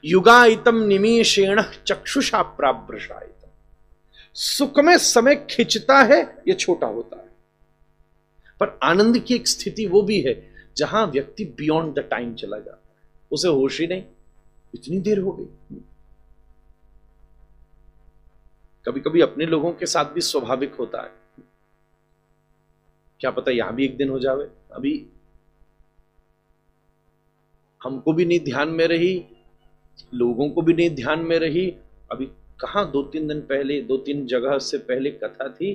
युगाइतम निमीषेण चक्षुषा प्राभ्रशायितम। सुख में समय खिंचता है, यह छोटा होता है, पर आनंद की एक स्थिति वो भी है जहां व्यक्ति बियॉन्ड द टाइम चला जाता है, उसे होश ही नहीं, इतनी देर हो गई। कभी कभी अपने लोगों के साथ भी स्वाभाविक होता है, क्या पता यहां भी एक दिन हो जावे। अभी हमको भी नहीं ध्यान में रही, लोगों को भी नहीं ध्यान में रही। अभी कहां 2-3 दिन पहले, 2-3 जगह से पहले कथा थी,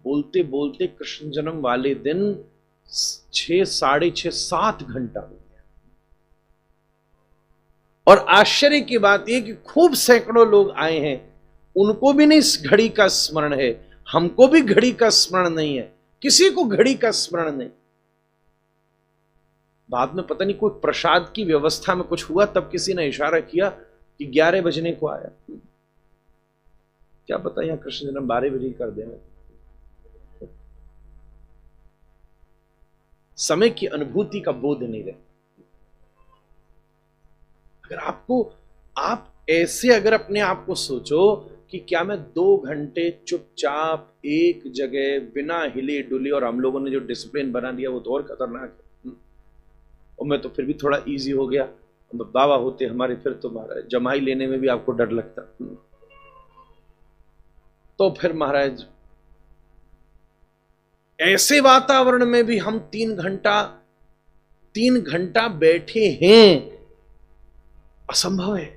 बोलते बोलते कृष्ण जन्म वाले दिन 6, 6:30, 7 घंटा हो गया। और आश्चर्य की बात यह कि खूब सैकड़ों लोग आए हैं, उनको भी नहीं इस घड़ी का स्मरण है, हमको भी घड़ी का स्मरण नहीं है, किसी को घड़ी का स्मरण नहीं। बाद में पता नहीं कोई प्रसाद की व्यवस्था में कुछ हुआ, तब किसी ने इशारा किया कि 11 बजने को आया। क्या पता यहां कृष्ण जन्म 12 बजे कर देंगे। समय की अनुभूति का बोध नहीं रहता। अगर आप ऐसे अगर अपने आप को सोचो कि क्या मैं 2 घंटे चुपचाप एक जगह बिना हिले डुले, और हम लोगों ने जो डिसिप्लिन बना दिया वो तो और खतरनाक है, और मैं तो फिर भी थोड़ा इजी हो गया। बाबा होते हमारे फिर तो महाराज जमाई लेने में भी आपको डर लगता, तो फिर महाराज ऐसे वातावरण में भी हम 3 घंटा बैठे हैं, असंभव है।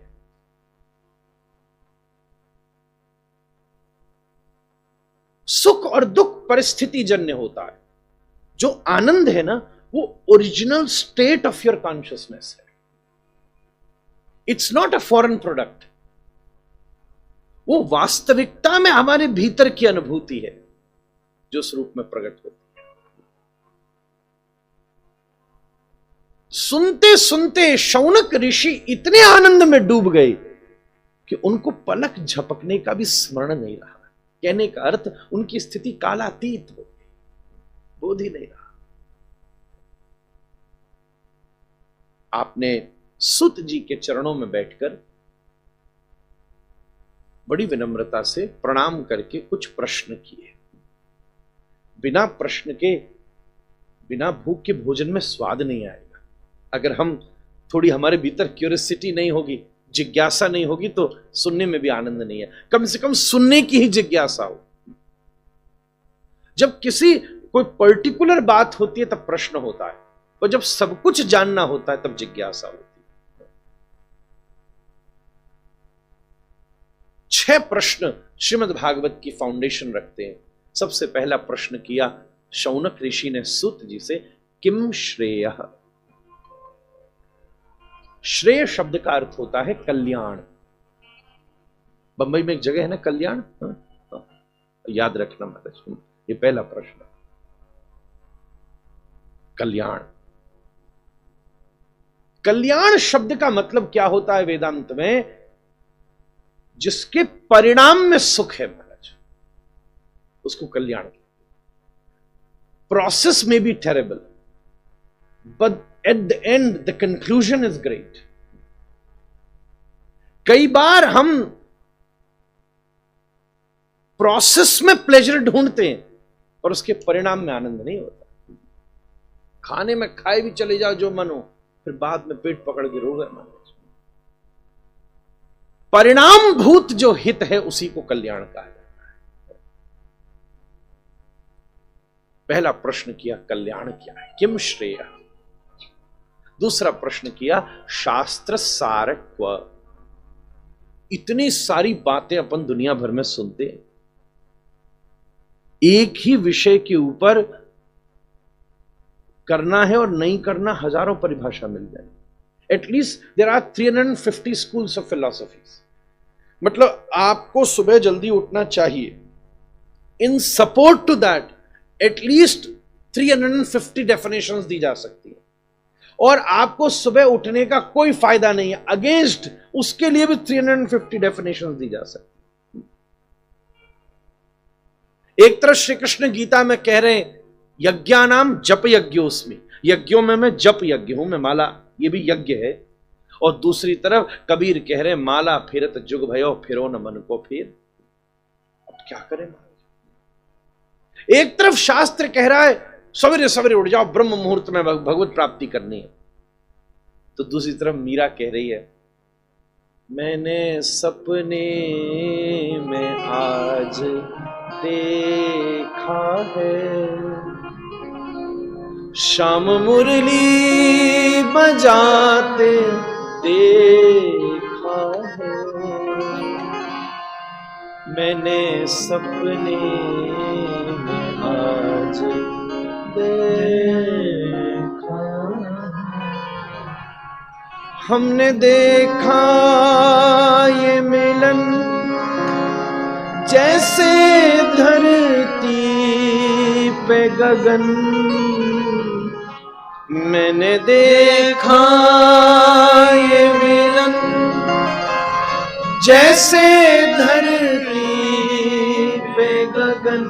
सुख और दुख परिस्थिति जन्य होता है। जो आनंद है ना, वो original state of your consciousness है। It's not a foreign product, वो वास्तविकता में हमारे भीतर की अनुभूति है जो उस रूप में प्रकट होती है। सुनते सुनते शौनक ऋषि इतने आनंद में डूब गए कि उनको पलक झपकने का भी स्मरण नहीं रहा। कहने का अर्थ उनकी स्थिति कालातीत हो गई, बोध ही नहीं रहा। आपने सुत जी के चरणों में बैठकर बड़ी विनम्रता से प्रणाम करके कुछ प्रश्न किए। बिना प्रश्न के, बिना भूख के भोजन में स्वाद नहीं आएगा। अगर हम थोड़ी, हमारे भीतर क्यूरियोसिटी नहीं होगी, जिज्ञासा नहीं होगी, तो सुनने में भी आनंद नहीं है। कम से कम सुनने की ही जिज्ञासा हो। जब किसी कोई पर्टिकुलर बात होती है तब प्रश्न होता है, और जब सब कुछ जानना होता है तब जिज्ञासा होती है। 6 प्रश्न श्रीमद् भागवत की फाउंडेशन रखते हैं। सबसे पहला प्रश्न किया शौनक ऋषि ने सूत जी से, किम श्रेयः। श्रेय शब्द का अर्थ होता है कल्याण। बंबई में एक जगह है ना कल्याण, याद रखना महाराज, ये पहला प्रश्न। कल्याण, कल्याण शब्द का मतलब क्या होता है वेदांत में? जिसके परिणाम में सुख है महाराज, उसको कल्याण। प्रोसेस में be terrible, but at the end the conclusion is great. कई बार हम प्रोसेस में प्लेजर ढूंढते हैं और उसके परिणाम में आनंद नहीं होता। खाने में खाए भी चले जाओ जो मन हो, फिर बाद में पेट पकड़ के रो गए महाराज। परिणाम भूत जो हित है उसी को कल्याण कहा जाता है। पहला प्रश्न किया कल्याण क्या है, किम श्रेय। दूसरा प्रश्न किया शास्त्र सार क्व। इतनी सारी बातें अपन दुनिया भर में सुनते हैं, एक ही विषय के ऊपर करना है और नहीं करना हजारों परिभाषा मिल जाए। At least there are 350 schools of philosophies. मतलब आपको सुबह जल्दी उठना चाहिए। In support to that at least 350 definitions दी जा सकती है। और आपको सुबह उठने का कोई फायदा नहीं है, अगेंस्ट उसके लिए भी 350 डेफिनेशंस दी जा सकती है। एक तरफ श्री कृष्ण गीता में कह रहे हैं यज्ञानाम जप यज्ञोस्मि, यज्ञों में मैं जप यज्ञ हूं, मैं माला, ये भी यज्ञ है। और दूसरी तरफ कबीर कह रहे हैं माला फिरत जुग भयो, फिरो न मन को फिर। अब क्या करें? एक तरफ शास्त्र कह रहा है सवेरे सवेरे उठ जाओ, ब्रह्म मुहूर्त में भगवत प्राप्ति करनी है, तो दूसरी तरफ मीरा कह रही है मैंने सपने में आज देखा है, श्याम मुरली बजाते देखा है, मैंने सपने में आज देखा। हमने देखा ये मिलन जैसे धरती पे गगन, मैंने देखा ये मिलन जैसे धरती पे गगन,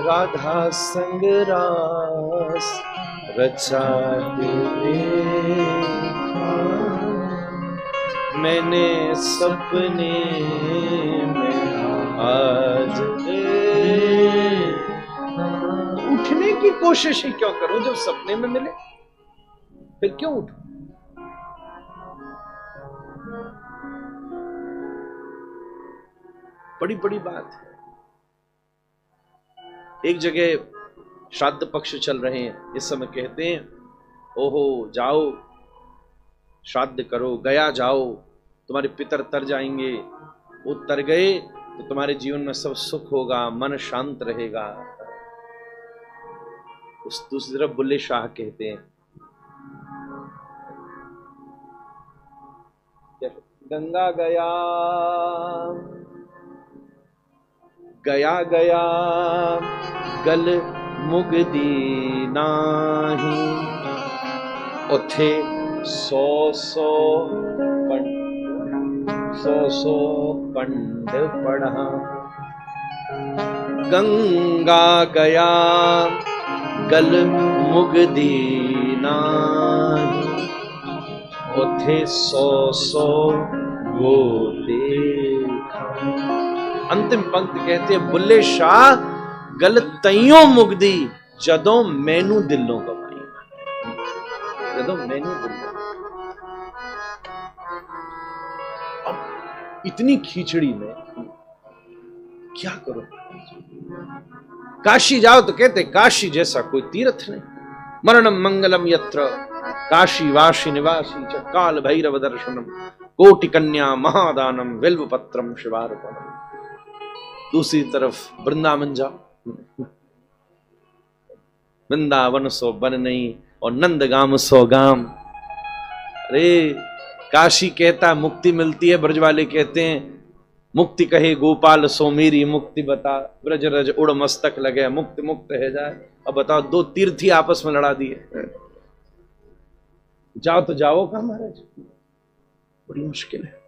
राधा संग रास रचाते देखा, मैंने सपने में आज उठने की कोशिश ही क्यों करूं जब सपने में मिले? फिर क्यों उठूं? बड़ी बड़ी बात है। एक जगह श्राद्ध पक्ष चल रहे हैं, इस समय कहते हैं ओहो जाओ श्राद्ध करो, गया जाओ, तुम्हारे पितर तर जाएंगे, वो तर गए तो तुम्हारे जीवन में सब सुख होगा, मन शांत रहेगा। उस दूसरी तरफ बुल्ले शाह कहते हैं गंगा गया गया गया गल मुगदी नाही, उथे सौ पंड पढ़ा। गंगा गया गल मुगदी नाही, उथे सौ गो देखा। अंतिम पंक्ति कहते बुल्ले शाह गल तइयों मुगदी जदों मैनू दिलों गवाई, जदों मैनू दिलों। अब इतनी खींचड़ी में क्या करो? काशी जाओ तो कहते काशी जैसा कोई तीर्थ नहीं। मरणम मंगलम यत्र काशी वाशी निवासी च काल भैरव दर्शनम कोटि कन्या महादानम बिल्व पत्रम शिवार्पणम। दूसरी तरफ वृंदावन जाओ, वृंदावन सो बन नहीं और नंदगाम सो गाम। अरे काशी कहता मुक्ति मिलती है, ब्रज वाले कहते हैं मुक्ति कहे गोपाल सो मेरी मुक्ति बता, ब्रज रज उड़ मस्तक लगे मुक्त मुक्त है जाए। अब बताओ दो तीर्थी आपस में लड़ा दिए, जाओ तो जाओ कहां महाराज? बड़ी मुश्किल है।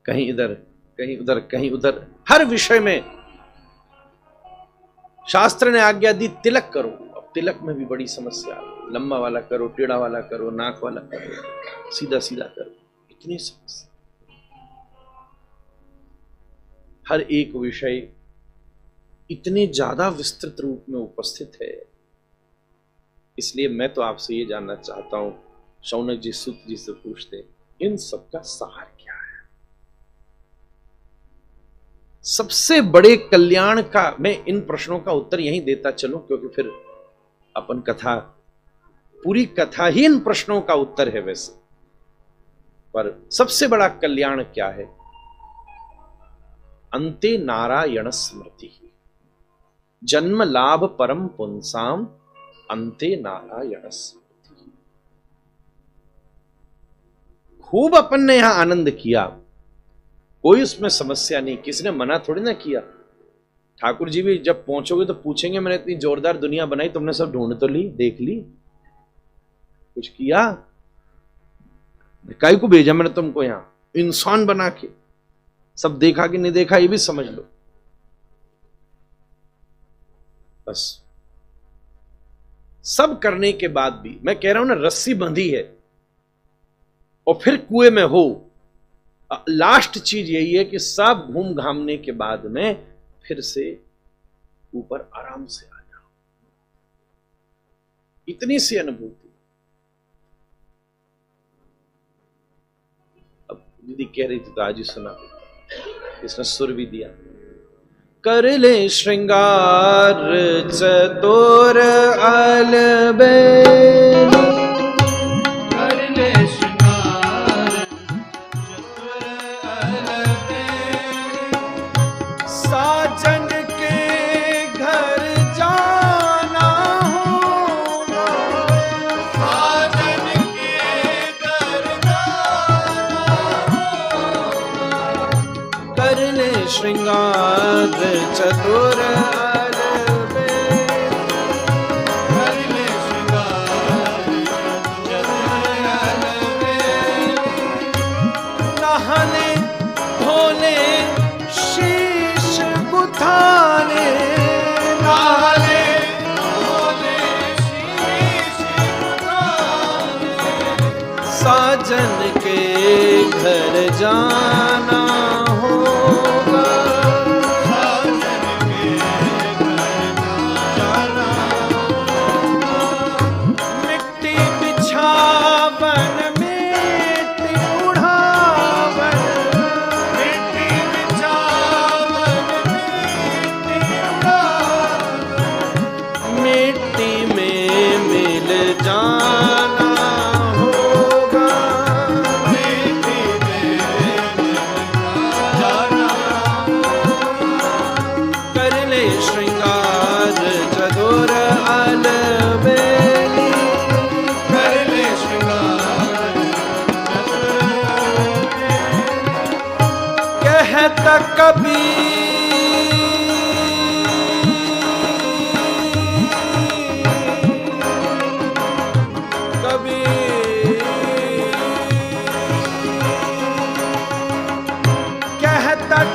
कहीं इधर कहीं उधर कहीं उधर, हर विषय में शास्त्र ने आज्ञा दी तिलक करो। अब तिलक में भी बड़ी समस्या, लंबा वाला करो, टेढ़ा वाला करो, नाक वाला करो, सीधा सीधा करो, इतनी समस्या। हर एक विषय इतने ज्यादा विस्तृत रूप में उपस्थित है। इसलिए मैं तो आपसे ये जानना चाहता हूं, शौनक जी सूत जी से पूछते इन सबका सार क्या है? सबसे बड़े कल्याण का, मैं इन प्रश्नों का उत्तर यहीं देता चलूं क्योंकि फिर अपन कथा, पूरी कथा ही इन प्रश्नों का उत्तर है वैसे। पर सबसे बड़ा कल्याण क्या है? अंते नारायण स्मृति, जन्म लाभ परम पुंसाम अंते नारायण स्मृति। खूब अपन ने यहां आनंद किया, कोई उसमें समस्या नहीं, किसी ने मना थोड़ी ना किया। ठाकुर जी भी जब पहुंचोगे तो पूछेंगे मैंने इतनी जोरदार दुनिया बनाई, तुमने सब ढूंढ तो ली, देख ली, कुछ किया? काहे को भेजा मैंने तुमको यहां इंसान बना के? सब देखा कि नहीं देखा ये भी समझ लो। बस सब करने के बाद भी मैं कह रहा हूं ना, रस्सी बंधी है और फिर कुएं में हो, लास्ट चीज यही है कि सब घूम घामने के बाद में फिर से ऊपर आराम से आ जाओ। इतनी सी अनुभूति। अब दीदी कह रही थी तो आज ही सुना, इसने सुर भी दिया। कर ले श्रृंगार चतुर अलबेल, कर ले श्रृंगार चतुर अलबेल, साजन के घर जाना होगा, साजन के घर जाना होगा। कर ले श्रृंगार चतुर अलबेल, कर ले श्रृंगार चतुर अलबेल, नहाने धोले शीश गुथाने, नाले धोले शीश गुथाने, साजन के घर जाना होगा, साजन के घर जाना होगा। मिट्टी बिछावन मिट्टी उड़ावन, मिट्टी बिछावन मिट्टी उड़ावन, मिट्टी में मिल जाना होगा, मिट्टी में मिल जाना होगा। कर ले श्रृंगार चतुर अलबेली, कर कबीर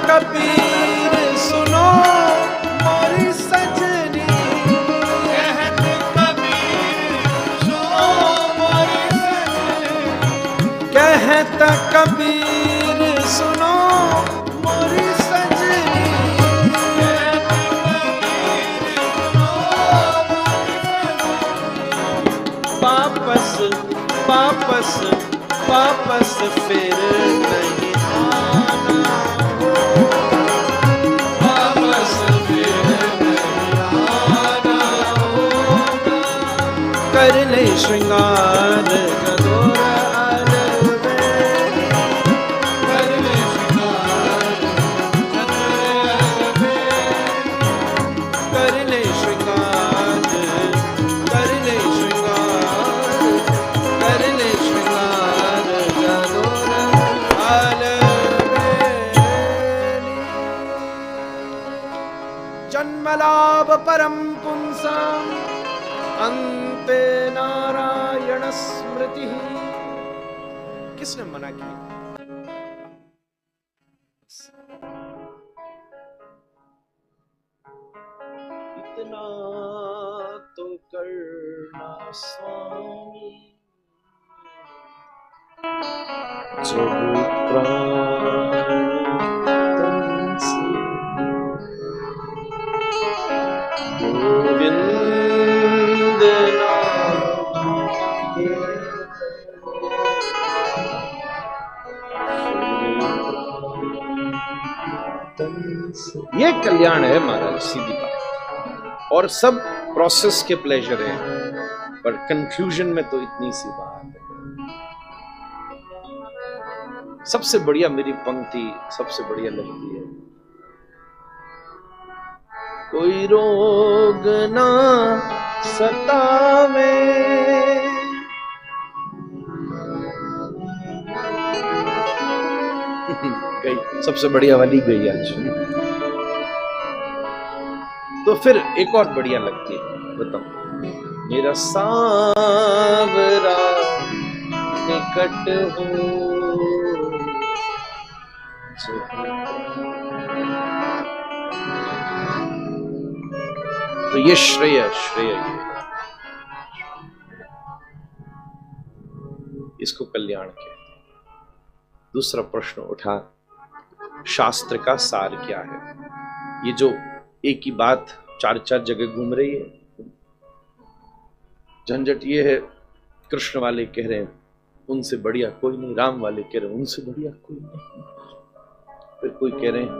कबीर सुनो मोरी सजनी, कहत कबीर सुनो मोरी सजनी, कहत कबीर सुनो मोरी सजनी, कहत कबीर सुनो मोरी सजनी, वापस वापस फिर नहीं आना, वापस फिर नहीं आना होगा, कर ले श्रृंगार गदोर अलबेली, कर ले श्रृंगार चंद्र अलबेली, कर ले श्रृंगार, कर ले श्रृंगार, कर ले श्रृंगार गदोर अलबेली। जन्मलाभ परम पुंसाम् अन्ते नारायण स्मृति। किसने मना किया? इतना तो करना स्वामी, जब प्राण तन से गोविंद ये कल्याण है महाराज, सीधी बात। और सब प्रोसेस के प्लेजर है, पर कंफ्यूजन में तो इतनी सी बात है। सबसे बढ़िया मेरी पंक्ति सबसे बढ़िया लगती है, कोई रोग ना सतावे, गई सबसे बढ़िया वाली गई आज। तो फिर एक और बढ़िया लगती है, बताओ। मेरा सांवरा निकट हो, तो ये श्रेय ये इसको कल्याण कहते हैं। दूसरा प्रश्न उठा, शास्त्र का सार क्या है? ये जो एक ही बात चार चार जगह घूम रही है, झंझट ये है, कृष्ण वाले कह रहे हैं उनसे बढ़िया कोई नहीं, राम वाले कह रहे हैं उनसे बढ़िया कोई नहीं, फिर कोई कह रहे हैं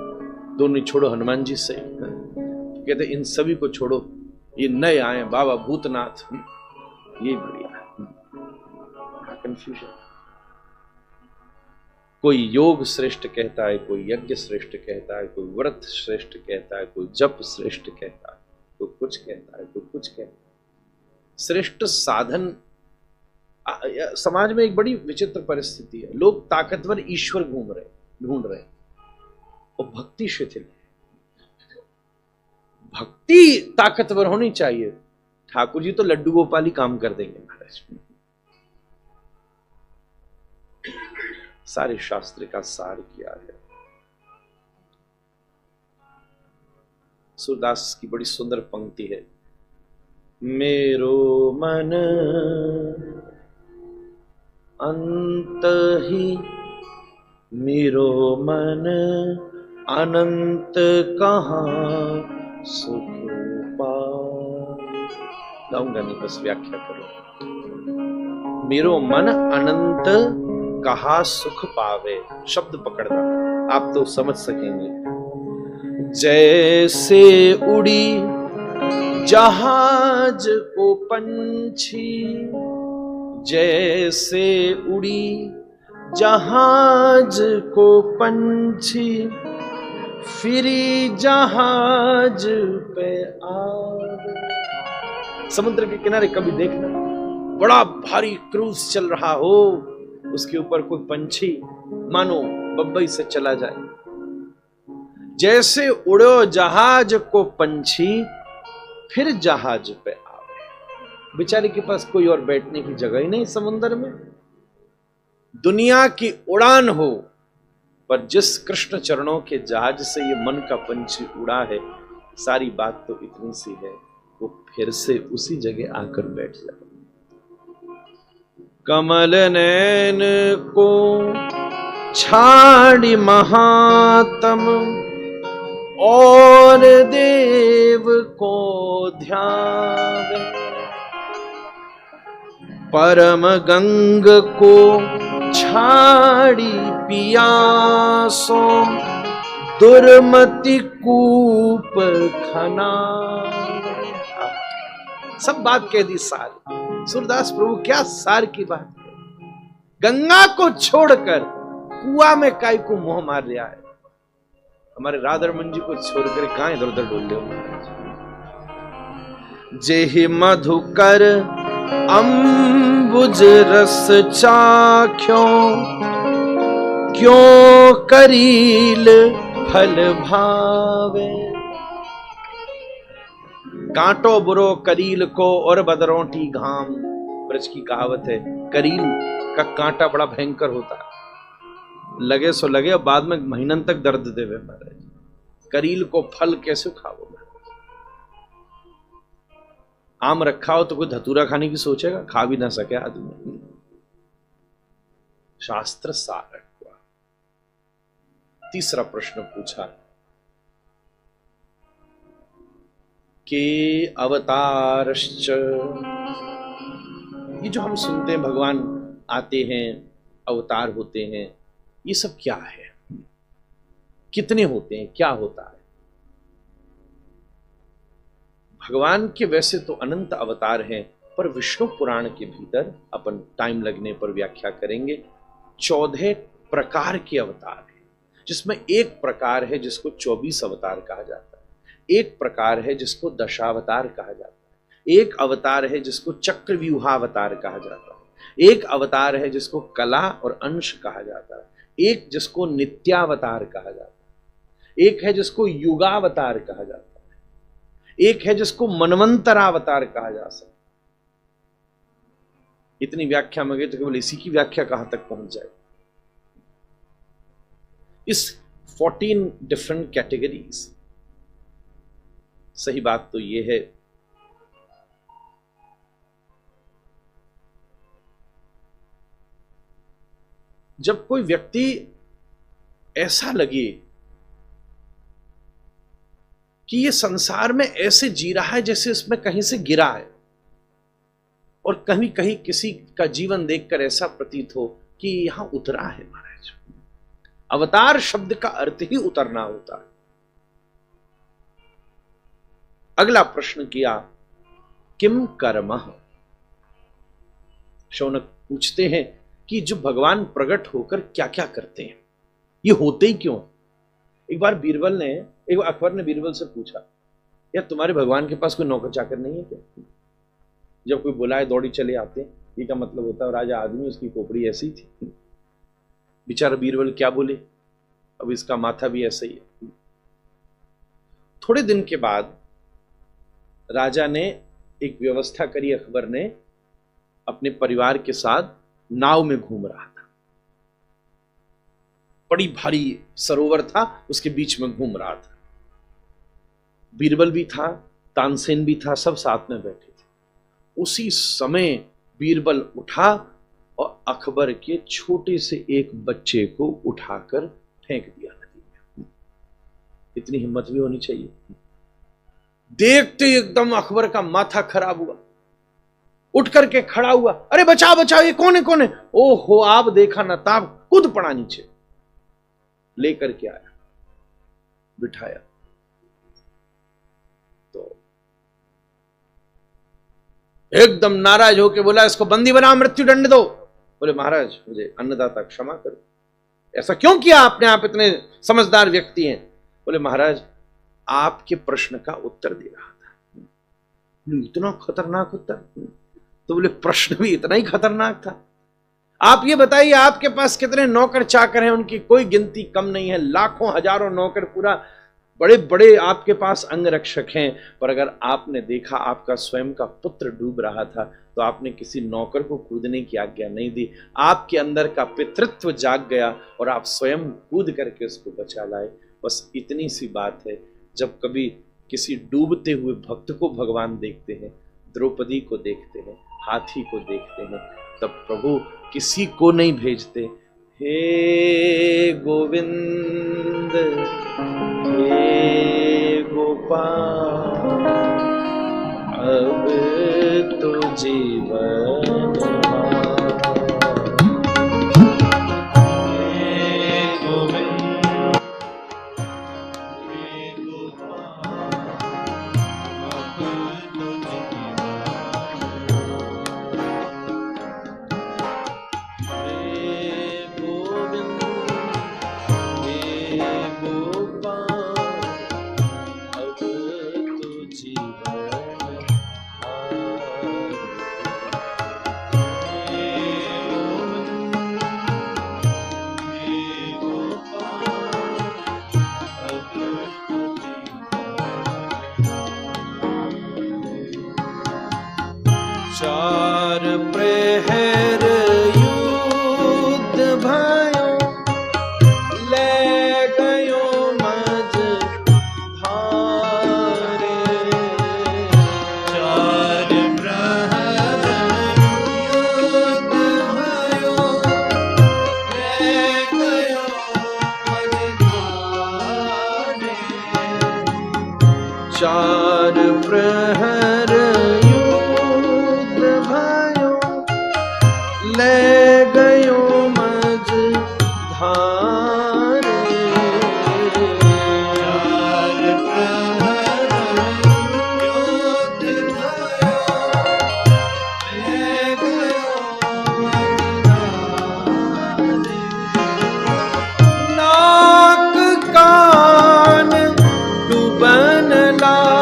दोनों छोड़ो हनुमान जी से, कहते इन सभी को छोड़ो, ये नए आए बाबा भूतनाथ, ये बढ़िया है। कंफ्यूजन। कोई योग श्रेष्ठ कहता है, कोई यज्ञ श्रेष्ठ कहता है, कोई व्रत श्रेष्ठ कहता है, कोई जप श्रेष्ठ कहता है, कोई कुछ कहता है, कोई कुछ कहता है। श्रेष्ठ साधन, समाज में एक बड़ी विचित्र परिस्थिति है, लोग ताकतवर ईश्वर ढूंढ रहे और भक्ति शिथिल है। भक्ति ताकतवर होनी चाहिए। ठाकुर जी तो लड्डू गोपाल ही काम कर देंगे महाराज। सारे शास्त्र का सार किया है। सूरदास की बड़ी सुंदर पंक्ति है, मेरो मन अंत ही, मेरो मन अनंत कहाँ सुख पाए। गाऊंगा नहीं, बस व्याख्या करो। मेरो मन अनंत कहाँ सुख पावे, शब्द पकड़ना, आप तो समझ सकेंगे। जैसे उड़ी जहाज को पंछी, जैसे उड़ी जहाज को पंछी, फिरी जहाज पे आवे। समुद्र के किनारे कभी देखना, बड़ा भारी क्रूज चल रहा हो, उसके ऊपर कोई पंछी मानो बम्बई से चला जाए, जैसे उड़ो जहाज को पंछी फिर जहाज पे आवे। बेचारे के पास कोई और बैठने की जगह ही नहीं समुद्र में। दुनिया की उड़ान हो, पर जिस कृष्ण चरणों के जहाज से ये मन का पंछी उड़ा है, सारी बात तो इतनी सी है, वो फिर से उसी जगह आकर बैठ जाए। कमल नैन को छाड़ी महात्म और देव को ध्यान, परम गंग को छाड़ी पियासो दुर्मति कूप खना। सब बात कह दी सारी। सूरदास प्रभु क्या सार की बात है। गंगा को छोड़कर कुआ में काय को मोह मार लिया है। हमारे राधारमन जी को छोड़कर कहां इधर उधर डोल रहे हो। जेहि मधुकर अम्बुज रस चाख्यो, क्यों करील फल भावे। कांटो बुरो करील को और बदरोटी घाम। ब्रज की कहावत है, करील का कांटा बड़ा भयंकर होता है, लगे सो लगे और बाद में महीनन तक दर्द देवे। महाराज करील को फल कैसे खाओगे। आम रखा हो तो कोई धतूरा खाने की सोचेगा, खा भी ना सके आदमी। शास्त्र सार हुआ। तीसरा प्रश्न पूछा कि अवतारश्च, ये जो हम सुनते हैं भगवान आते हैं, अवतार होते हैं, ये सब क्या है, कितने होते हैं, क्या होता है। भगवान के वैसे तो अनंत अवतार हैं, पर विष्णु पुराण के भीतर अपन टाइम लगने पर व्याख्या करेंगे। 14 प्रकार के अवतार हैं, जिसमें एक प्रकार है जिसको 24 अवतार कहा जाता है, एक प्रकार है जिसको दशावतार कहा जाता है, एक अवतार है जिसको चक्रव्यूहावतार कहा जाता है, एक अवतार है जिसको कला और अंश कहा जाता है, एक जिसको नित्यावतार कहा जाता है, एक है जिसको युगावतार कहा जाता है, एक है जिसको मनवंतरावतार कहा जा सकता है। इतनी व्याख्या में गए तो केवल इसी की व्याख्या कहां तक पहुंच जाए। इस 14 डिफरेंट कैटेगरीज, सही बात तो यह है जब कोई व्यक्ति ऐसा लगे कि ये संसार में ऐसे जी रहा है जैसे इसमें कहीं से गिरा है, और कहीं कहीं किसी का जीवन देखकर ऐसा प्रतीत हो कि यहां उतरा है। महाराज, अवतार शब्द का अर्थ ही उतरना होता है। अगला प्रश्न किया, किम कर्मः। शौनक पूछते हैं कि जो भगवान प्रकट होकर क्या क्या करते हैं, ये होते ही क्यों। एक बार अकबर ने बीरबल से पूछा, यार तुम्हारे भगवान के पास कोई नौकर चाकर नहीं है क्या? जब कोई बुलाए दौड़ी चले आते हैं, ये क्या मतलब होता है? राजा आदमी, उसकी खोपड़ी ऐसी थी। बेचारा बीरबल क्या बोले, अब इसका माथा भी ऐसा ही है। थोड़े दिन के बाद राजा ने एक व्यवस्था करी। अकबर ने अपने परिवार के साथ नाव में घूम रहा था, बड़ी भारी सरोवर था, उसके बीच में घूम रहा था। बीरबल भी था, तानसेन भी था, सब साथ में बैठे थे। उसी समय बीरबल उठा और अकबर के छोटे से एक बच्चे को उठाकर फेंक दिया नदी में। इतनी हिम्मत भी होनी चाहिए। देखते एकदम अकबर का माथा खराब हुआ, उठ करके खड़ा हुआ, अरे बचाओ बचाओ, ये कौन है कौन है? ओहो, आप देखा ना ताब, कूद पड़ा नीचे। लेकर के आया, बिठाया, तो एकदम नाराज होकर बोला, इसको बंदी बना, मृत्यु दंड दो। बोले महाराज, मुझे अन्नदाता क्षमा करो, ऐसा क्यों किया आपने? आप इतने समझदार व्यक्ति हैं। बोले महाराज, आपके प्रश्न का उत्तर दे रहा था। इतना खतरनाक उत्तर? तो बोले प्रश्न भी इतना ही खतरनाक था। आप ये बताइए, आपके पास कितने नौकर चाकर हैं? उनकी कोई गिनती कम नहीं है, लाखों हजारों नौकर पूरा बड़े बड़े आपके पास अंगरक्षक हैं, पर अगर आपने देखा आपका स्वयं का पुत्र डूब रहा था तो आपने किसी नौकर को कूदने की आज्ञा नहीं दी। आपके अंदर का पितृत्व जाग गया और आप स्वयं कूद करके उसको बचा लाए। बस इतनी सी बात है। जब कभी किसी डूबते हुए भक्त को भगवान देखते हैं, द्रौपदी को देखते हैं, हाथी को देखते हैं, तब प्रभु किसी को नहीं भेजते, हे गोविंद हे गोपाल अब तो जीवन हे गोविंद हे गोपाल अब तो जीवन हे गोविंद हे गोपाल अब तो जीवन चार प्रहर युद्ध भयो, ले गयो मज धारे। चार प्रहर युद्ध भयो, ले गयो मज धारे। चार प्रहर ले गयो मज धारे। चार प्रहर युद्ध भयो, ले गयो मज धारे। नाक कान डूबन लागे,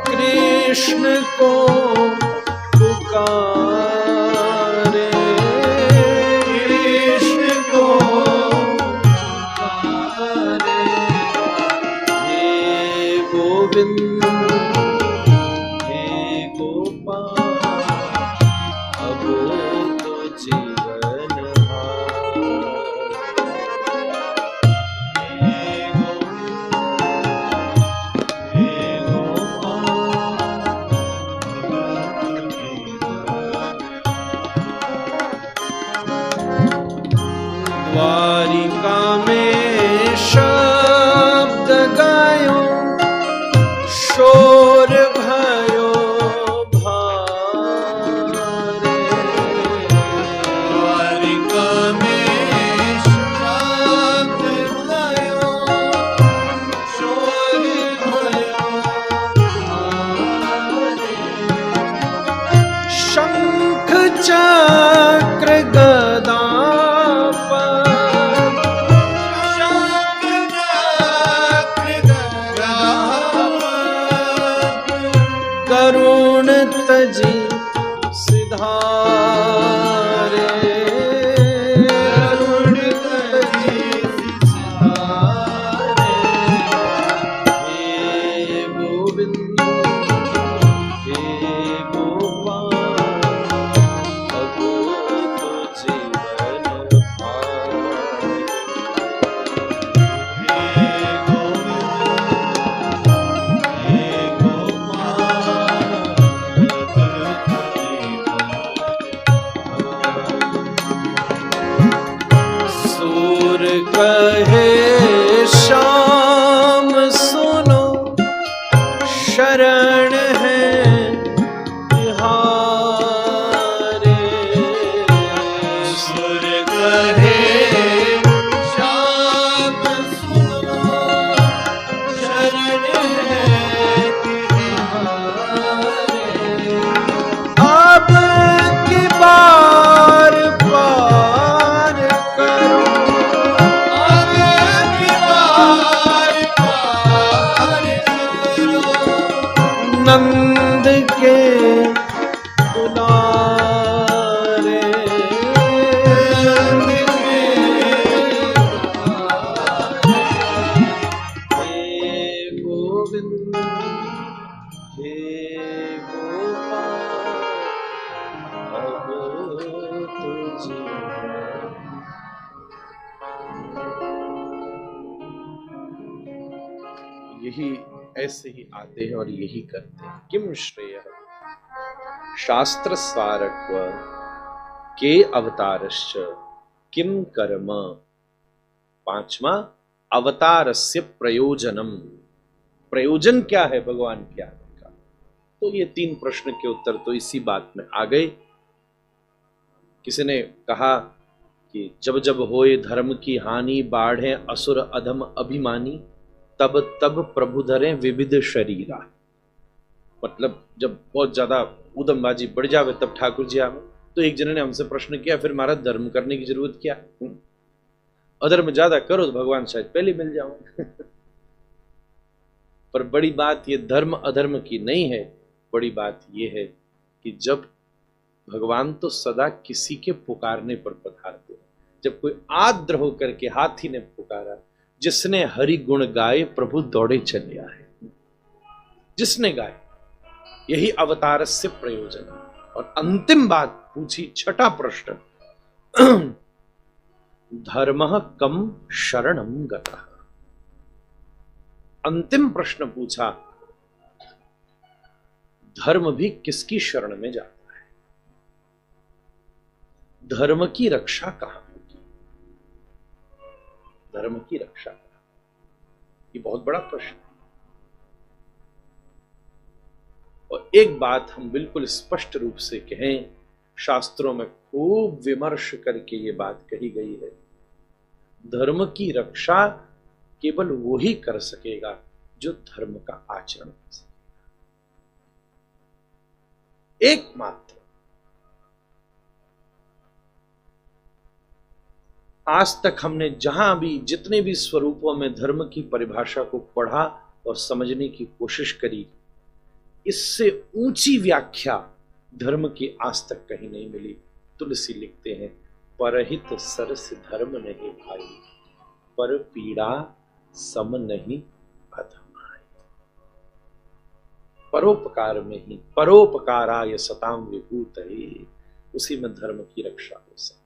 कृष्ण को पुकारे, कृष्ण को पुकारे। हे गोविंद हे गोपाल अब तो जीवन हे द्वारिका में शब्द गायो, शोर भयो भारे। द्वारिका में शब्द गायो, शोर भयो भारे। शंख चक्र गदा करुण तजी सिधारे, करुण तजी सिधारे। हे गोविंद हे गोपाल अब तो जीवन पाए। हे गोविंद हे गोपाल सूर कहे श्याम सुनो, शरण है तिहारे। सूर कहे श्याम सुनो, शरण है तिहारे। अब की बार पार करो, अब की बार पार करो। नंद के दुलारे, गोविंद हे गोपाल अब तुझे यही ऐसे ही आते हैं और यही करते हैं। किम श्रेय शास्त्र स्वारक्व के अवतारश्च किम कर्म। पांचवा अवतारस्य प्रयोजनम, प्रयोजन क्या है भगवान के आने का। तो ये तीन प्रश्न के उत्तर तो इसी बात में आ गए। किसी ने कहा कि जब जब होए धर्म की हानि, बाढ़े असुर अधम अभिमानी, तब तब प्रभु धरे विविध शरीरा। मतलब जब बहुत ज्यादा उदमबाजी बढ़ जावे तब ठाकुर जी आवे। तो एक जने ने हमसे प्रश्न किया, फिर महाराज धर्म करने की जरूरत क्या? अधर्म ज्यादा करो तो भगवान शायद पहले मिल जाओ। पर बड़ी बात ये धर्म अधर्म की नहीं है, बड़ी बात ये है कि जब भगवान तो सदा किसी के पुकारने पर पधारते हैं। जब कोई आर्द्र होकर के हाथी ने पुकारा, जिसने हरि गुण गाए प्रभु दौड़े चले आए, जिसने गाए, यही अवतार से प्रयोजन है। और अंतिम बात पूछी, छठा प्रश्न, धर्म कम शरणम गतः। अंतिम प्रश्न पूछा, धर्म भी किसकी शरण में जाता है? धर्म की रक्षा कहां होगी? धर्म की रक्षा, ये बहुत बड़ा प्रश्न है। और एक बात हम बिल्कुल स्पष्ट रूप से कहें, शास्त्रों में खूब विमर्श करके ये बात कही गई है, धर्म की रक्षा केवल वो ही कर सकेगा जो धर्म का आचरण कर सकेगा। एकमात्र। आज तक हमने जहां भी जितने भी स्वरूपों में धर्म की परिभाषा को पढ़ा और समझने की कोशिश करी, इससे ऊंची व्याख्या धर्म की आज तक कहीं नहीं मिली। तुलसी लिखते हैं, परहित सरस धर्म नहीं भाई, पर पीड़ा सम नहीं अधमाई। परोपकार में ही, परोपकाराय सताम विभूतये, उसी में धर्म की रक्षा हो सकती।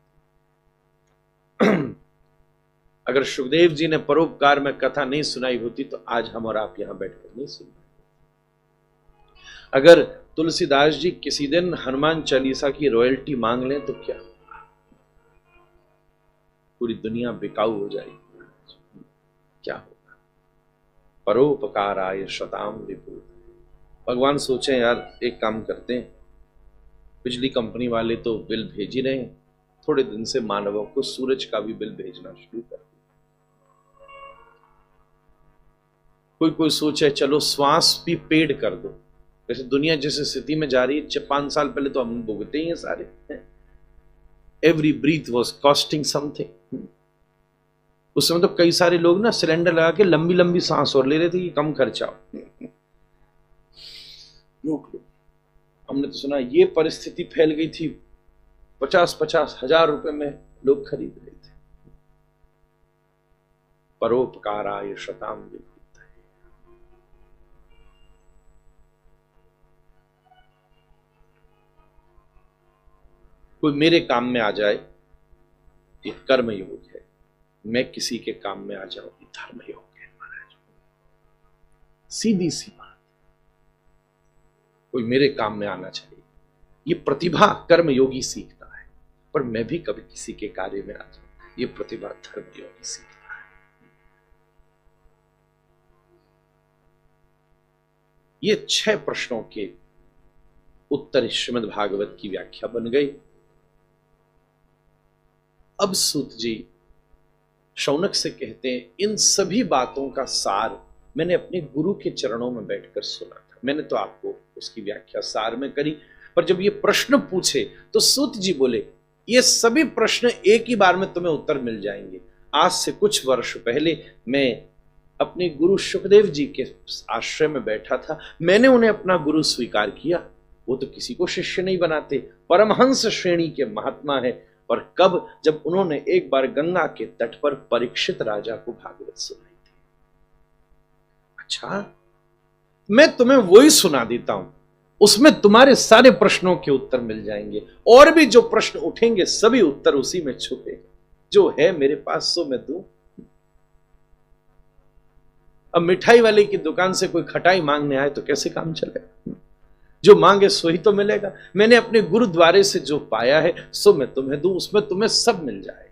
अगर सुखदेव जी ने परोपकार में कथा नहीं सुनाई होती तो आज हम और आप यहां बैठकर नहीं सुन। अगर तुलसीदास जी किसी दिन हनुमान चालीसा की रॉयल्टी मांग लें तो क्या, पूरी दुनिया बिकाऊ हो जाएगी। क्या होगा? परोपकाराय शताम विभूत। भगवान सोचे यार एक काम करते हैं, बिजली कंपनी वाले तो बिल भेज ही रहे हैं, थोड़े दिन से मानवों को सूरज का भी बिल भेजना शुरू कर दिया। कोई सोचे चलो श्वास भी पेड कर दो। वैसे दुनिया जिस स्थिति में जा रही है, 5 साल पहले तो हम भुगते ही हैं सारे। Every breath was costing something. उस समय तो कई सारे लोग ना सिलेंडर लगा के लंबी लंबी सांस और ले रहे थे कि कम खर्चा हो। रोक लो। हमने तो सुना ये परिस्थिति फैल गई थी, 50-50 हजार रुपए में लोग खरीद रहे थे। परोपकाराय शताम विभूतये। कोई मेरे काम में आ जाए, ये कर्म योग है। मैं किसी के काम में आ जाऊं, ये धर्म योग है महाराज। सीधी सी बात। कोई मेरे काम में आना चाहिए, ये प्रतिभा कर्म योगी सीखता है। पर मैं भी कभी किसी के कार्य में आ जाऊं, ये प्रतिभा धर्म योगी सीखता है। ये 6 प्रश्नों के उत्तर श्रीमद् भागवत की व्याख्या बन गई। अब सूत जी शौनक से कहते हैं, इन सभी बातों का सार मैंने अपने गुरु के चरणों में बैठकर सुना था। मैंने तो आपको उसकी व्याख्या सार में करी, पर जब ये प्रश्न पूछे तो सूत जी बोले, ये सभी प्रश्न एक ही बार में तुम्हें उत्तर मिल जाएंगे। आज से कुछ वर्ष पहले मैं अपने गुरु सुखदेव जी के आश्रय में बैठा था। मैंने उन्हें अपना गुरु स्वीकार किया। वो तो किसी को शिष्य नहीं बनाते, परमहंस श्रेणी के महात्मा है। और कब? जब उन्होंने एक बार गंगा के तट पर परीक्षित राजा को भागवत सुनाई थी। अच्छा, मैं तुम्हें वही सुना देता हूं, उसमें तुम्हारे सारे प्रश्नों के उत्तर मिल जाएंगे, और भी जो प्रश्न उठेंगे सभी उत्तर उसी में छुपे। जो है मेरे पास सो मैं दूं। अब मिठाई वाले की दुकान से कोई खटाई मांगने आए तो कैसे काम चलेगा? जो मांगे सो ही तो मिलेगा। मैंने अपने गुरुद्वारे से जो पाया है सो मैं तुम्हें दूं, उसमें तुम्हें सब मिल जाएगा।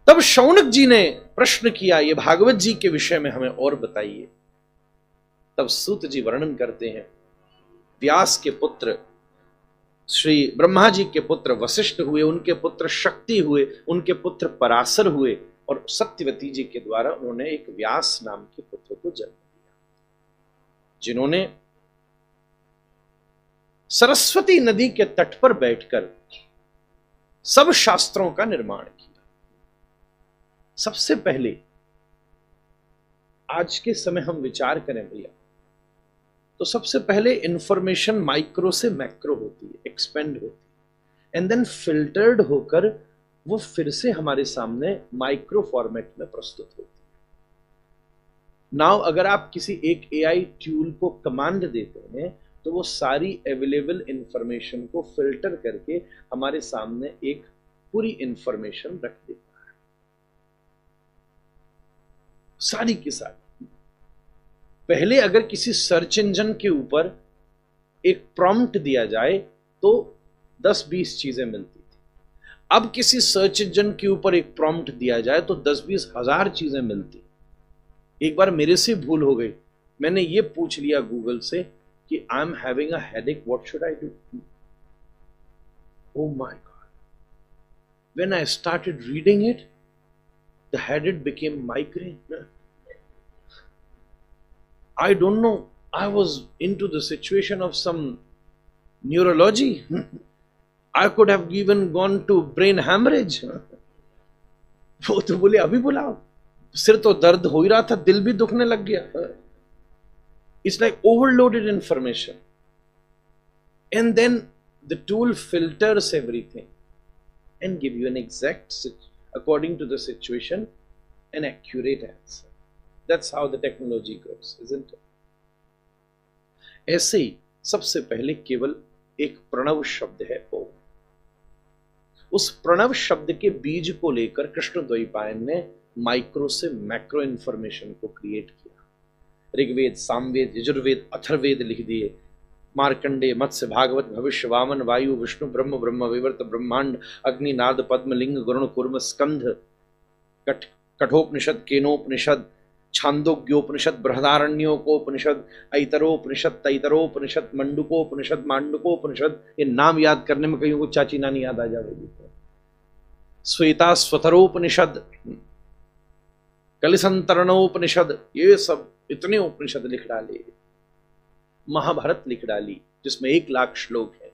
तब शौनक जी ने प्रश्न किया, ये भागवत जी के विषय में हमें और बताइए। तब सूत जी वर्णन करते हैं, व्यास के पुत्र श्री ब्रह्मा जी के पुत्र वशिष्ठ हुए, उनके पुत्र शक्ति हुए, उनके पुत्र पराशर हुए, और सत्यवती जी के द्वारा उन्होंने एक व्यास नाम के पुत्र को जन्म दिया, जिन्होंने सरस्वती नदी के तट पर बैठकर सब शास्त्रों का निर्माण किया। सबसे पहले आज के समय हम विचार करें भैया, तो सबसे पहले इंफॉर्मेशन माइक्रो से मैक्रो होती है, एक्सपेंड होती है, एंड देन फिल्टर्ड होकर वो फिर से हमारे सामने माइक्रो फॉर्मेट में प्रस्तुत होती है। नाउ अगर आप किसी एक एआई टूल को कमांड देते हैं तो वो सारी अवेलेबल इंफॉर्मेशन को फिल्टर करके हमारे सामने एक पूरी इंफॉर्मेशन रख देता है, सारी की सारी। पहले अगर किसी सर्च इंजन के ऊपर एक प्रॉम्प्ट दिया जाए तो 10-20 चीजें मिलती थी। अब किसी सर्च इंजन के ऊपर एक प्रॉम्प्ट दिया जाए तो 10-20 हजार चीजें मिलती। एक बार मेरे से भूल हो गई, मैंने ये पूछ लिया गूगल से कि I am having a headache, what should I do? Oh my God, when I started reading it the headache became migraine. I don't know, I was into the situation of some neurology. I could have even gone to brain hemorrhage. वो तो बोले अभी बुलाओ, सिर तो दर्द हो ही रहा था, दिल भी दुखने लग गया। It's like overloaded information. And then the tool filters everything and give you an exact, according to the situation, an accurate answer. That's how the technology grows, isn't it? ऐसे ही सबसे पहले केवल एक प्रणव शब्द है ओम। उस प्रणव शब्द के बीज को लेकर कृष्ण द्वैपायन ने माइक्रो से मैक्रो इंफॉर्मेशन को क्रिएट किया। ऋग्वेद, सामवेद, यजुर्वेद, अथर्ववेद लिख दिए। मार्कंडे, मत्स्य, भागवत, भविष्य, वामन, वायु, विष्णु, ब्रह्म, ब्रह्म विवर्त, ब्रह्मांड, अग्नि, नाद, पद्म, लिंग, गरुण, कूर्म, स्कंध, कठोपनिषद, केनोपनिषद, छांदोग्योपनिषद, बृहदारण्योकोपनिषद, ऐतरोपनिषद, तैतरोपनिषद, मंडुकोपनिषद, मांडुकोपनिषद। ये नाम याद करने में कहीं को चाची नानी याद आ जाएगी। श्वेता स्वतरोपनिषद, कलिसंतरणोपनिषद, ये सब इतने उपनिषद लिख डाले। महाभारत लिख डाली जिसमें 1,00,000 श्लोक है,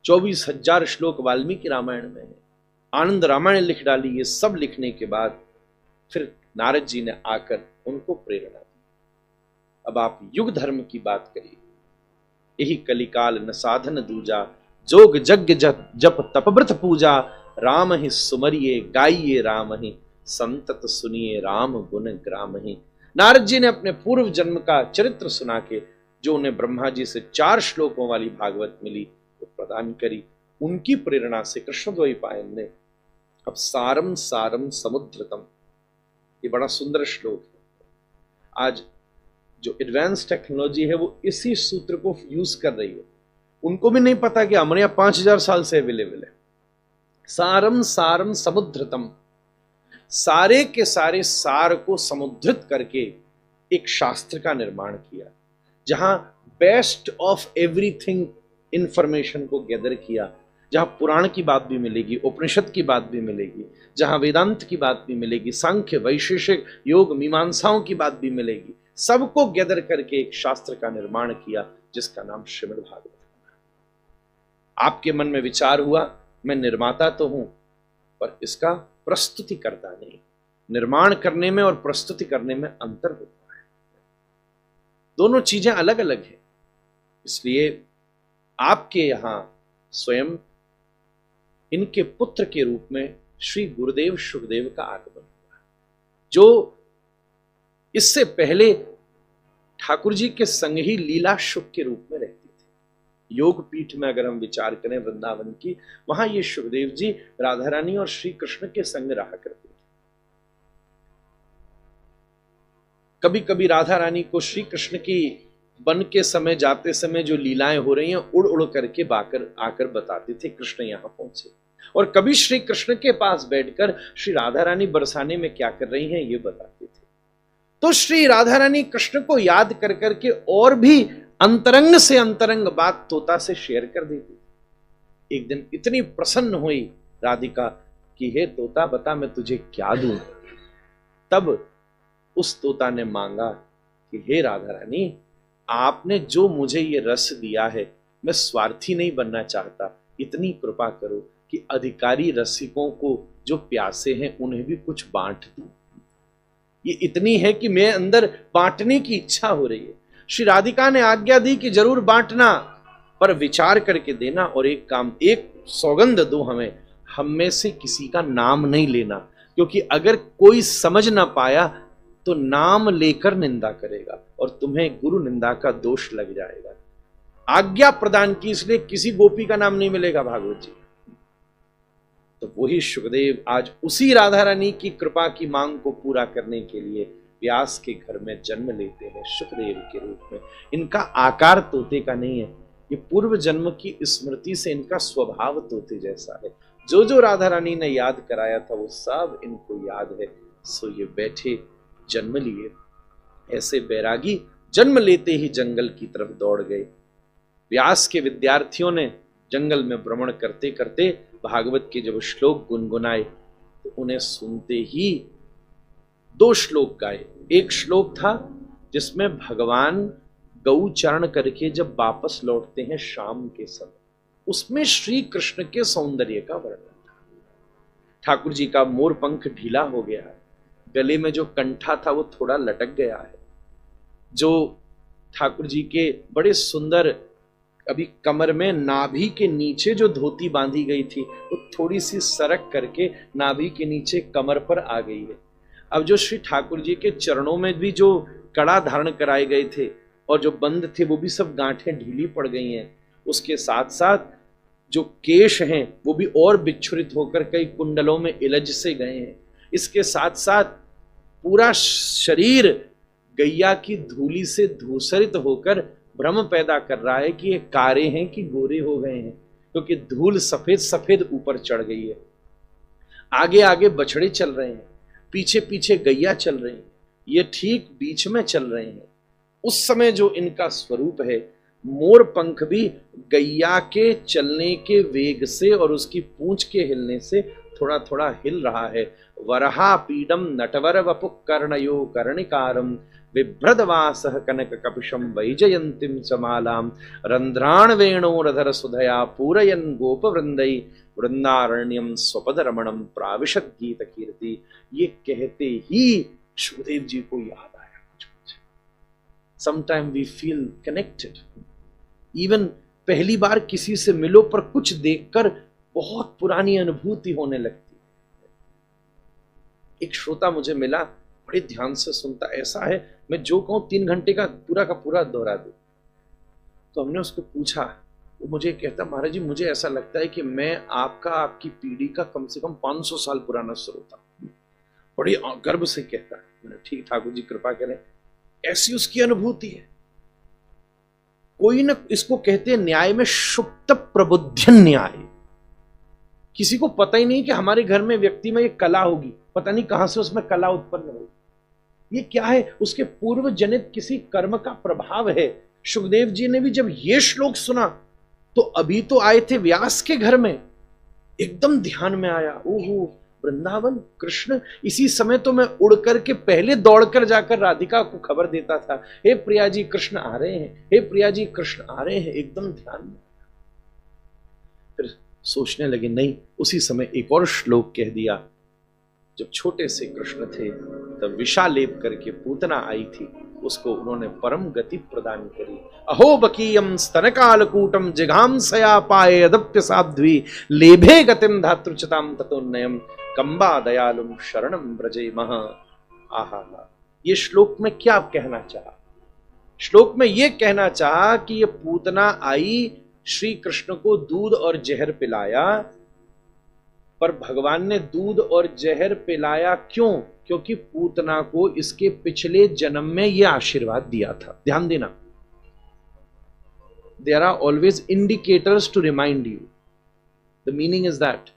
24,000 श्लोक वाल्मीकि रामायण में है। आनंद रामायण लिख डाली। ये सब लिखने के बाद फिर नारद जी ने आकर उनको प्रेरणा दी। अब आप युग धर्म की बात करिए। यही कलिकाल न साधन दूजा, जोग जग जप तपव्रत पूजा, राम ही सुमरिये गाइये राम ही, संतत सुनिए राम गुण ग्राम ही। नारद जी ने अपने पूर्व जन्म का चरित्र सुना के जो उन्हें ब्रह्मा जी से 4 श्लोकों वाली भागवत मिली वो प्रदान करी। उनकी प्रेरणा से कृष्ण द्वैपायन ने अब सारम सारम समुद्रतम, ये बड़ा सुंदर श्लोक है। आज जो एडवांस टेक्नोलॉजी है वो इसी सूत्र को यूज कर रही है। उनको भी नहीं पता कि हमारे यहाँ 5,000 साल से अवेलेबल है। सारम सारम समुद्रतम, सारे के सारे सार को समुद्रित करके एक शास्त्र का निर्माण किया, जहां बेस्ट ऑफ एवरीथिंग इंफॉर्मेशन को गैदर किया, जहां पुराण की बात भी मिलेगी, उपनिषद की बात भी मिलेगी, जहां वेदांत की बात भी मिलेगी, सांख्य, वैशेषिक, योग, मीमांसाओं की बात भी मिलेगी। सबको गैदर करके एक शास्त्र का निर्माण किया जिसका नाम श्रीमद् भागवत है। आपके मन में विचार हुआ, मैं निर्माता तो हूं पर इसका प्रस्तुति करता नहीं। निर्माण करने में और प्रस्तुति करने में अंतर होता है, दोनों चीजें अलग अलग हैं। इसलिए आपके यहां स्वयं इनके पुत्र के रूप में श्री गुरुदेव शुकदेव का आगमन हुआ, जो इससे पहले ठाकुर जी के संग ही लीला शुक के रूप में रहती थी। योग पीठ में अगर हम विचार करें वृंदावन की, वहां ये सुखदेव जी राधा रानी और श्री कृष्ण के संग रहा करते थे। कभी कभी राधा रानी को श्री कृष्ण की वन के समय जाते समय जो लीलाएं हो रही हैं उड़ उड़ करके आकर बताते थे कृष्ण यहां पहुंचे। और कभी श्री कृष्ण के पास बैठकर श्री राधा रानी बरसाने में क्या कर रही हैं ये बताते थे। तो श्री राधा रानी कृष्ण को याद कर करके और भी अंतरंग से अंतरंग बात तोता से शेयर कर देती। एक दिन इतनी प्रसन्न हुई राधिका कि हे तोता बता मैं तुझे क्या दूं। तब उस तोता ने मांगा कि हे राधा रानी आपने जो मुझे ये रस दिया है, मैं स्वार्थी नहीं बनना चाहता, इतनी कृपा करो कि अधिकारी रसिकों को जो प्यासे हैं उन्हें भी कुछ बांट दूं। ये इतनी है कि मैं अंदर बांटने की इच्छा हो रही है। श्री राधिका ने आज्ञा दी कि जरूर बांटना, पर विचार करके देना, और एक सौगंध दो हमें, हम में से किसी का नाम नहीं लेना, क्योंकि अगर कोई समझ ना पाया तो नाम लेकर निंदा करेगा और तुम्हें गुरु निंदा का दोष लग जाएगा। आज्ञा प्रदान की, इसलिए किसी गोपी का नाम नहीं मिलेगा भागवत जी। तो वही सुखदेव आज उसी राधा रानी की कृपा की मांग को पूरा करने के लिए व्यास के घर में जन्म लेते हैं सुखदेव के रूप में। इनका आकार तोते का नहीं है, ये पूर्व जन्म की स्मृति से इनका स्वभाव तोते जैसा है। जो जो राधा रानी ने याद कराया था वो सब इनको याद है। सो ये बैठे जन्म लिए। ऐसे बैरागी जन्म लेते ही जंगल की तरफ दौड़ गए। व्यास के विद्यार्थियों ने जंगल में भ्रमण करते करते भागवत के जब श्लोक गुनगुनाए तो उन्हें सुनते ही 2 श्लोक गाए। एक श्लोक था जिसमें भगवान गौ चरण करके जब वापस लौटते हैं शाम के समय, उसमें श्री कृष्ण के सौंदर्य का वर्णन था। ठाकुर जी का मोर पंख ढीला हो गया है, गले में जो कंठा था वो थोड़ा लटक गया है। जो ठाकुर जी के बड़े सुंदर अभी कमर में नाभि के नीचे जो धोती बांधी गई थी वो थोड़ी सी सरक करके नाभि के नीचे कमर पर आ गई है। अब जो श्री ठाकुर जी के चरणों में भी जो कड़ा धारण कराए गए थे और जो बंद थे वो भी सब गांठें ढीली पड़ गई हैं। उसके साथ साथ जो केश हैं वो भी और विच्छुरित होकर कई कुंडलों में इलझ से गए हैं। इसके साथ साथ पूरा शरीर गैया की धूली से धूसरित होकर भ्रम पैदा कर रहा है कि ये कारे हैं कि गोरे हो गए हैं, क्योंकि धूल सफेद सफेद ऊपर चढ़ गई है। आगे आगे बछड़े चल रहे हैं, पीछे पीछे गैया चल रही है, ये ठीक बीच में चल रहे हैं। उस समय जो इनका स्वरूप है, मोर पंख भी गैया के चलने के वेग से और उसकी पूंछ के हिलने से थोड़ा थोड़ा हिल रहा है। वरहा पीडम नटवर वपुः कर्णयो कर्णिकारम बिभ्रदवासः कनक कपिशम वैजयंतीम समालाम रंध्राण वेणोरधर सुधया पूरयन गोपवृंदै वृंदारण्यम स्वपद रमणम प्राविशद गीत कीर्ति। ये कहते ही सुखदेव जी को याद आया कुछ। Sometime we feel connected. Even पहली बार किसी से मिलो पर कुछ देखकर बहुत पुरानी अनुभूति होने लगती। एक श्रोता मुझे मिला, बड़े ध्यान से सुनता, ऐसा है मैं जो कहूं 3 घंटे का पूरा दोहरा दूं। तो हमने उसको पूछा, वो मुझे कहता महाराज जी मुझे ऐसा लगता है कि मैं आपकी पीढ़ी का कम से कम 500 साल पुराना श्रोता। बड़ी गर्व से कहता है। मैंने ठीक ठाकुर जी कृपा करें। ऐसी उसकी अनुभूति है। कोई न, इसको कहते हैं न्याय में सुप्त प्रबुद्धन न्याय। किसी को पता ही नहीं कि हमारे घर में व्यक्ति में ये कला होगी, पता नहीं कहां से उसमें कला उत्पन्न होगी। ये क्या है? उसके पूर्व जनित किसी कर्म का प्रभाव है। सुखदेव जी ने भी जब ये श्लोक सुना तो अभी तो आए थे व्यास के घर में, एकदम ध्यान में आया, ओहो वृंदावन कृष्ण। इसी समय तो मैं उड़ करके पहले दौड़कर जाकर राधिका को खबर देता था, हे प्रिया जी कृष्ण आ रहे हैं, हे प्रिया जी कृष्ण आ रहे हैं। एकदम ध्यान में। फिर सोचने लगे, नहीं, उसी समय एक और श्लोक कह दिया। जब छोटे से कृष्ण थे तब विषालेप करके पूतना आई थी, उसको उन्होंने परम गति प्रदान करी। अहो बकीयम स्तनकालकूटम जिघांसया पाए अदप्य साध्वी लेभे गतिम धातृचताम ततोन्नयम कंबा दयालुम शरणम ब्रजे महा। आहा, ये श्लोक में क्या कहना चाहा? श्लोक में यह कहना चाहा कि ये पूतना आई, श्री कृष्ण को दूध और जहर पिलाया, पर भगवान ने दूध और जहर पिलाया क्यों? क्योंकि पूतना को इसके पिछले जन्म में यह आशीर्वाद दिया था। ध्यान देना, there are always indicators to remind you. The meaning is that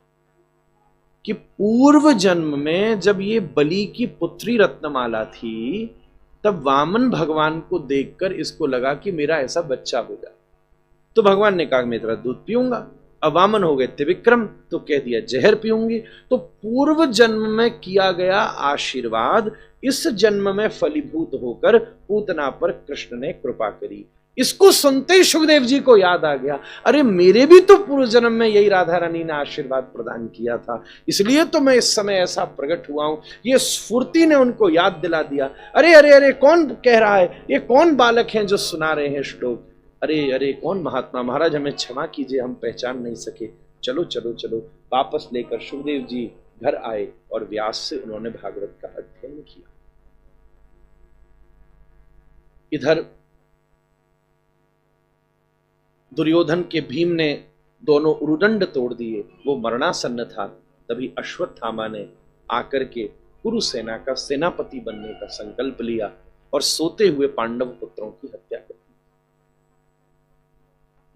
कि पूर्व जन्म में जब ये बलि की पुत्री रत्नमाला थी, तब वामन भगवान को देखकर इसको लगा कि मेरा ऐसा बच्चा होगा, तो भगवान ने कहा मैं तेरा दूध पीऊंगा। अब वामन हो गए त्रिविक्रम, तो कह दिया जहर पीऊंगी। तो पूर्व जन्म में किया गया आशीर्वाद इस जन्म में फलीभूत होकर पूतना पर कृष्ण ने कृपा करी। इसको सुनते ही सुखदेव जी को याद आ गया, अरे मेरे भी तो पूर्व जन्म में यही राधा रानी ने आशीर्वाद प्रदान किया था, इसलिए तो मैं इस समय ऐसा प्रकट हुआ हूं। ये स्फूर्ति ने उनको याद दिला दिया। अरे अरे अरे कौन कह रहा है, ये कौन बालक हैं जो सुना रहे हैं श्लोक? अरे अरे कौन महात्मा? महाराज हमें क्षमा कीजिए, हम पहचान नहीं सके। चलो चलो चलो। वापस लेकर सुखदेव जी घर आए और व्यास से उन्होंने भागवत का अध्ययन किया। इधर दुर्योधन के भीम ने दोनों उरुदंड तोड़ दिए, वो मरणासन्न था। तभी अश्वत्थामा ने आकर के कुरु सेना का सेनापति बनने का संकल्प लिया और सोते हुए पांडव पुत्रों की हत्या कर दी।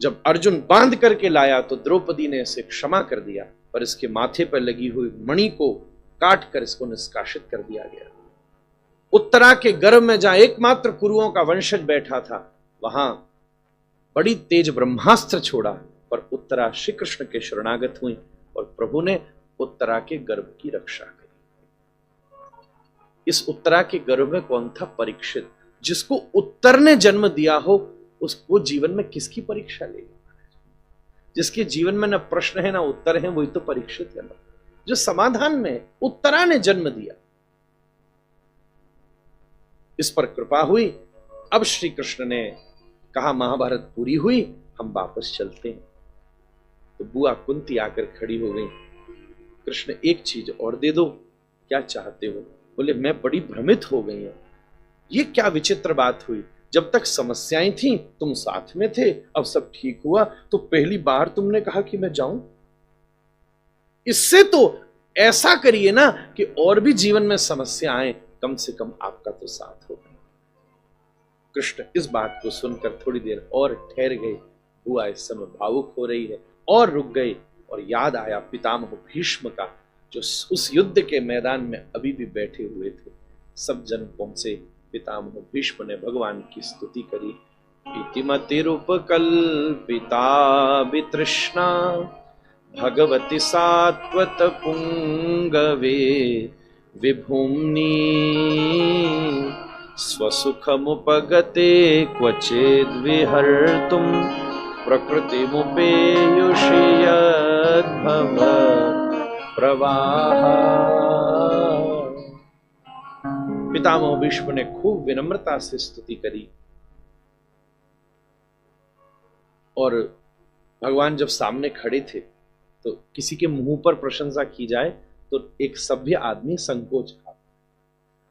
जब अर्जुन बांध करके लाया तो द्रौपदी ने इसे क्षमा कर दिया, पर इसके माथे पर लगी हुई मणि को काट कर इसको निष्कासित कर दिया गया। उत्तरा के गर्भ में जहां एकमात्र कुरुओं का वंशज बैठा था, वहां बड़ी तेज ब्रह्मास्त्र छोड़ा, पर उत्तरा श्री कृष्ण के शरणागत हुई और प्रभु ने उत्तरा के गर्भ की रक्षा करी। इस उत्तरा के गर्भ में कौन था? परीक्षित। जिसको उत्तर ने जन्म दिया हो, उसको जीवन में किसकी परीक्षा लेगा? जिसके जीवन में न प्रश्न है ना उत्तर है, वही तो परीक्षित है ना। जो समाधान में उत्तरा ने जन्म दिया, इस पर कृपा हुई। अब श्री कृष्ण ने कहा महाभारत पूरी हुई, हम वापस चलते हैं। तो बुआ कुंती आकर खड़ी हो गई। कृष्ण एक चीज और दे दो, क्या चाहते हो? बोले मैं बड़ी भ्रमित हो गई हूं, ये क्या विचित्र बात हुई? जब तक समस्याएं थी तुम साथ में थे, अब सब ठीक हुआ तो पहली बार तुमने कहा कि मैं जाऊं। इससे तो ऐसा करिए ना कि और भी जीवन में समस्या आए, कम से कम आपका तो साथ हो। कृष्ण इस बात को सुनकर थोड़ी देर और ठहर गए। बुआ इस समय भावुक हो रही है और रुक गई, और याद आया पितामह भीष्म का, जो उस युद्ध के मैदान में अभी भी बैठे हुए थे। सब जन पहुंचे। पितामह भीष्म ने भगवान की स्तुति करी। इतिमतिरुपकल्पिता वितृष्णा भगवति सात्वत पुंगवे विभूम्नि स्वसुखमुपगते क्वचिद् विहर्तुं प्रकृतिमुपेयुषि यद्भव प्रवाह। पितामह भीष्म ने खूब विनम्रता से स्तुति करी, और भगवान जब सामने खड़े थे तो किसी के मुंह पर प्रशंसा की जाए तो एक सभ्य आदमी संकोच खा।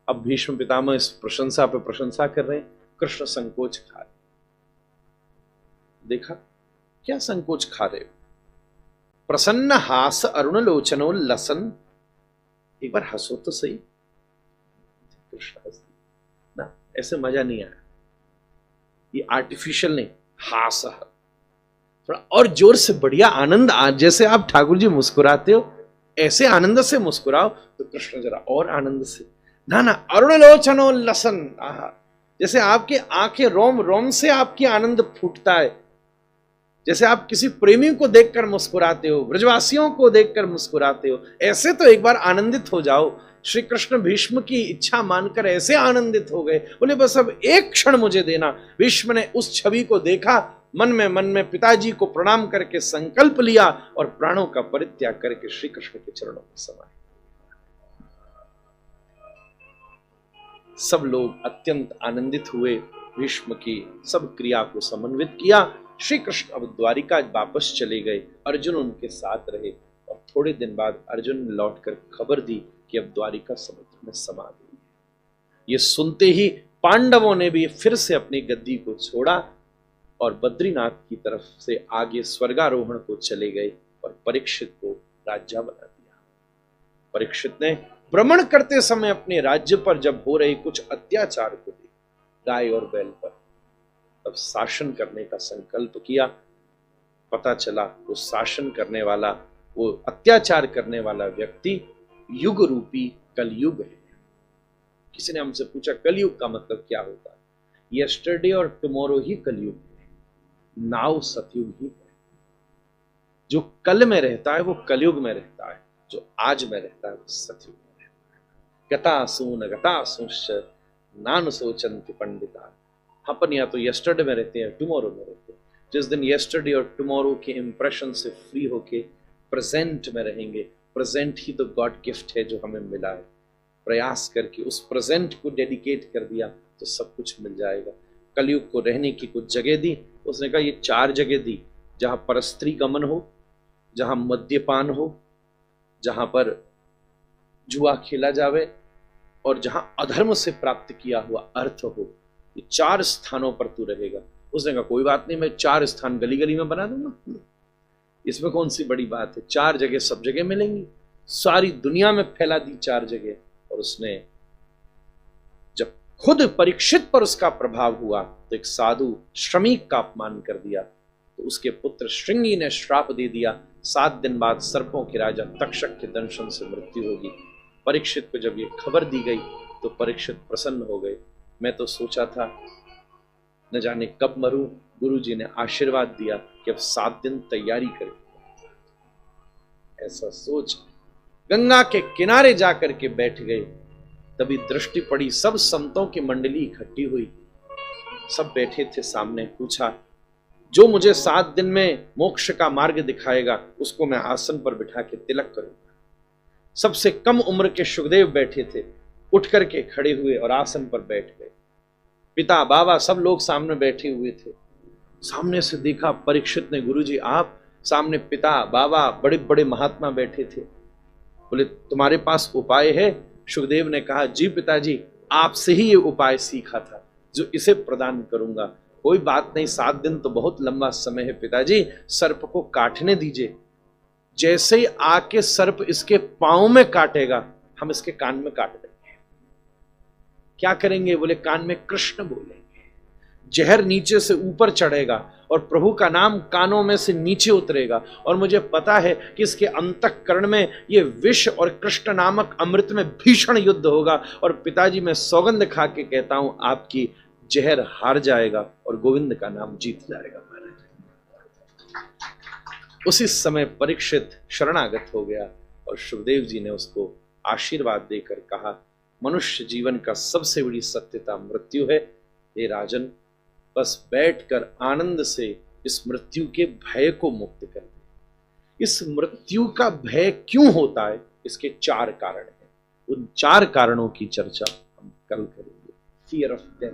अब भीष्म पितामह इस प्रशंसा पे प्रशंसा कर रहे हैं, कृष्ण संकोच खा रहे। देखा क्या संकोच खा रहे हो? प्रसन्न हास अरुण लोचनो लसन, एक बार हंसो तो सही। कृष्ण हंसते ना, ऐसे मजा नहीं आया। ये आर्टिफिशियल नहीं, हास, थोड़ा और जोर से बढ़िया आनंद। जैसे आप ठाकुर जी मुस्कुराते हो ऐसे आनंद से मुस्कुराओ, तो कृष्ण जरा और आनंद से। ना ना, अरुण लोचनो लसन, जैसे आपकी आंखें रोम रोम से आपकी आनंद फूटता है। जैसे आप किसी प्रेमी को देखकर मुस्कुराते हो, ब्रजवासियों को देखकर मुस्कुराते हो, ऐसे तो एक बार आनंदित हो जाओ। श्री कृष्ण भीष्म की इच्छा मानकर ऐसे आनंदित हो गए, बोले बस अब एक क्षण मुझे देना। भीष्म ने उस छवि को देखा, मन में पिताजी को प्रणाम करके संकल्प लिया और प्राणों का परित्याग करके श्री कृष्ण के चरणों में समाये। सब लोग अत्यंत आनंदित हुए। भीष्म की सब क्रिया को समन्वित किया। श्री कृष्ण अब द्वारिका वापस चले गए। अर्जुन उनके साथ रहे, और थोड़े दिन बाद अर्जुन ने लौटकर खबर दी कि अब द्वारिका समुद्र में समा गई। ये सुनते ही पांडवों ने भी फिर से अपनी गद्दी को छोड़ा और बद्रीनाथ की तरफ से आगे स्वर्गारोहण को चले गए और परीक्षित को राजा बना दिया। परीक्षित ने भ्रमण करते समय अपने राज्य पर जब हो रहे कुछ अत्याचार को देखा, गाय और बैल पर, तब शासन करने का संकल्प किया। पता चला वो शासन करने वाला, वो अत्याचार करने वाला व्यक्ति युग रूपी कलयुग है। किसी ने हमसे पूछा कलयुग का मतलब क्या होता है? यस्टरडे और टुमारो ही कलयुग है, नाउ सतयुग ही है। जो कल में रहता है वो कलयुग में रहता है, जो आज में रहता है वो सतयुग में रहता है। गतासून गतासूंश्च नान सोचन्ति पंडिता। अपन या तो यस्टरडे में रहते हैं, टुमारो में रहते हैं। जिस दिन यस्टरडे और टुमारो के इंप्रेशन से फ्री होके प्रेजेंट में रहेंगे, प्रेजेंट ही तो गॉड गिफ्ट है जो हमें मिला है, प्रयास करके उस प्रेजेंट को डेडिकेट कर दिया तो सब कुछ मिल जाएगा। कलयुग को रहने की कुछ जगह दी, उसने कहा ये 4 जगह दी, जहां परस्त्री गमन हो, जहां मद्यपान हो, जहां पर जुआ खेला जावे और जहां अधर्म से प्राप्त किया हुआ अर्थ हो, ये 4 स्थानों पर तू रहेगा। उसने कहा कोई बात नहीं, मैं 4 स्थान गली गली में बना दूंगा, इसमें कौन सी बड़ी बात है, 4 जगह सब जगह मिलेंगी। सारी दुनिया में फैला दी 4 जगह। और उसने जब खुद परीक्षित पर उसका प्रभाव हुआ तो एक साधु श्रमिक का अपमान कर दिया, तो उसके पुत्र श्रृंगी ने श्राप दे दिया, 7 दिन बाद सर्पों के राजा तक्षक के दंशन से मृत्यु होगी। परीक्षित को जब ये खबर दी गई तो परीक्षित प्रसन्न हो गए। मैं तो सोचा था न जाने कब मरूं, गुरु जी ने आशीर्वाद दिया कि अब 7 दिन तैयारी करें। ऐसा सोच गंगा के किनारे जाकर के बैठ गए। तभी दृष्टि पड़ी, सब संतों की मंडली इकट्ठी हुई, सब बैठे थे सामने। पूछा जो मुझे 7 दिन में मोक्ष का मार्ग दिखाएगा उसको मैं आसन पर बिठा के तिलक करूंगा। सबसे कम उम्र के सुखदेव बैठे थे, उठ करके खड़े हुए और आसन पर बैठ गए। पिता बाबा सब लोग सामने बैठे हुए थे। सामने से देखा परीक्षित ने, गुरुजी आप, सामने पिता बाबा बड़े बड़े महात्मा बैठे थे। बोले तुम्हारे पास उपाय है? सुखदेव ने कहा जी पिताजी, आपसे ही ये उपाय सीखा था जो इसे प्रदान करूंगा। कोई बात नहीं, 7 दिन तो बहुत लंबा समय है पिताजी, सर्प को काटने दीजिए। जैसे ही आके सर्प इसके पांव में काटेगा, हम इसके कान में काट देंगे। क्या करेंगे? बोले कान में कृष्ण बोलेंगे। जहर नीचे से ऊपर चढ़ेगा और प्रभु का नाम कानों में से नीचे उतरेगा। और मुझे पता है कि इसके अंतःकरण में ये विष और कृष्ण नामक अमृत में भीषण युद्ध होगा। और पिताजी मैं सौगंध खा के कहता हूं आपकी जहर हार जाएगा और गोविंद का नाम जीत जाएगा महाराज। उसी समय परीक्षित शरणागत हो गया और सुखदेव जी ने उसको आशीर्वाद देकर कहा मनुष्य जीवन का सबसे बड़ी सत्यता मृत्यु है। हे राजन, बस बैठकर आनंद से इस मृत्यु के भय को मुक्त कर दे। इस मृत्यु का भय क्यों होता है, इसके 4 कारण हैं। उन 4 कारणों की चर्चा हम कल करेंगे। Fear of death,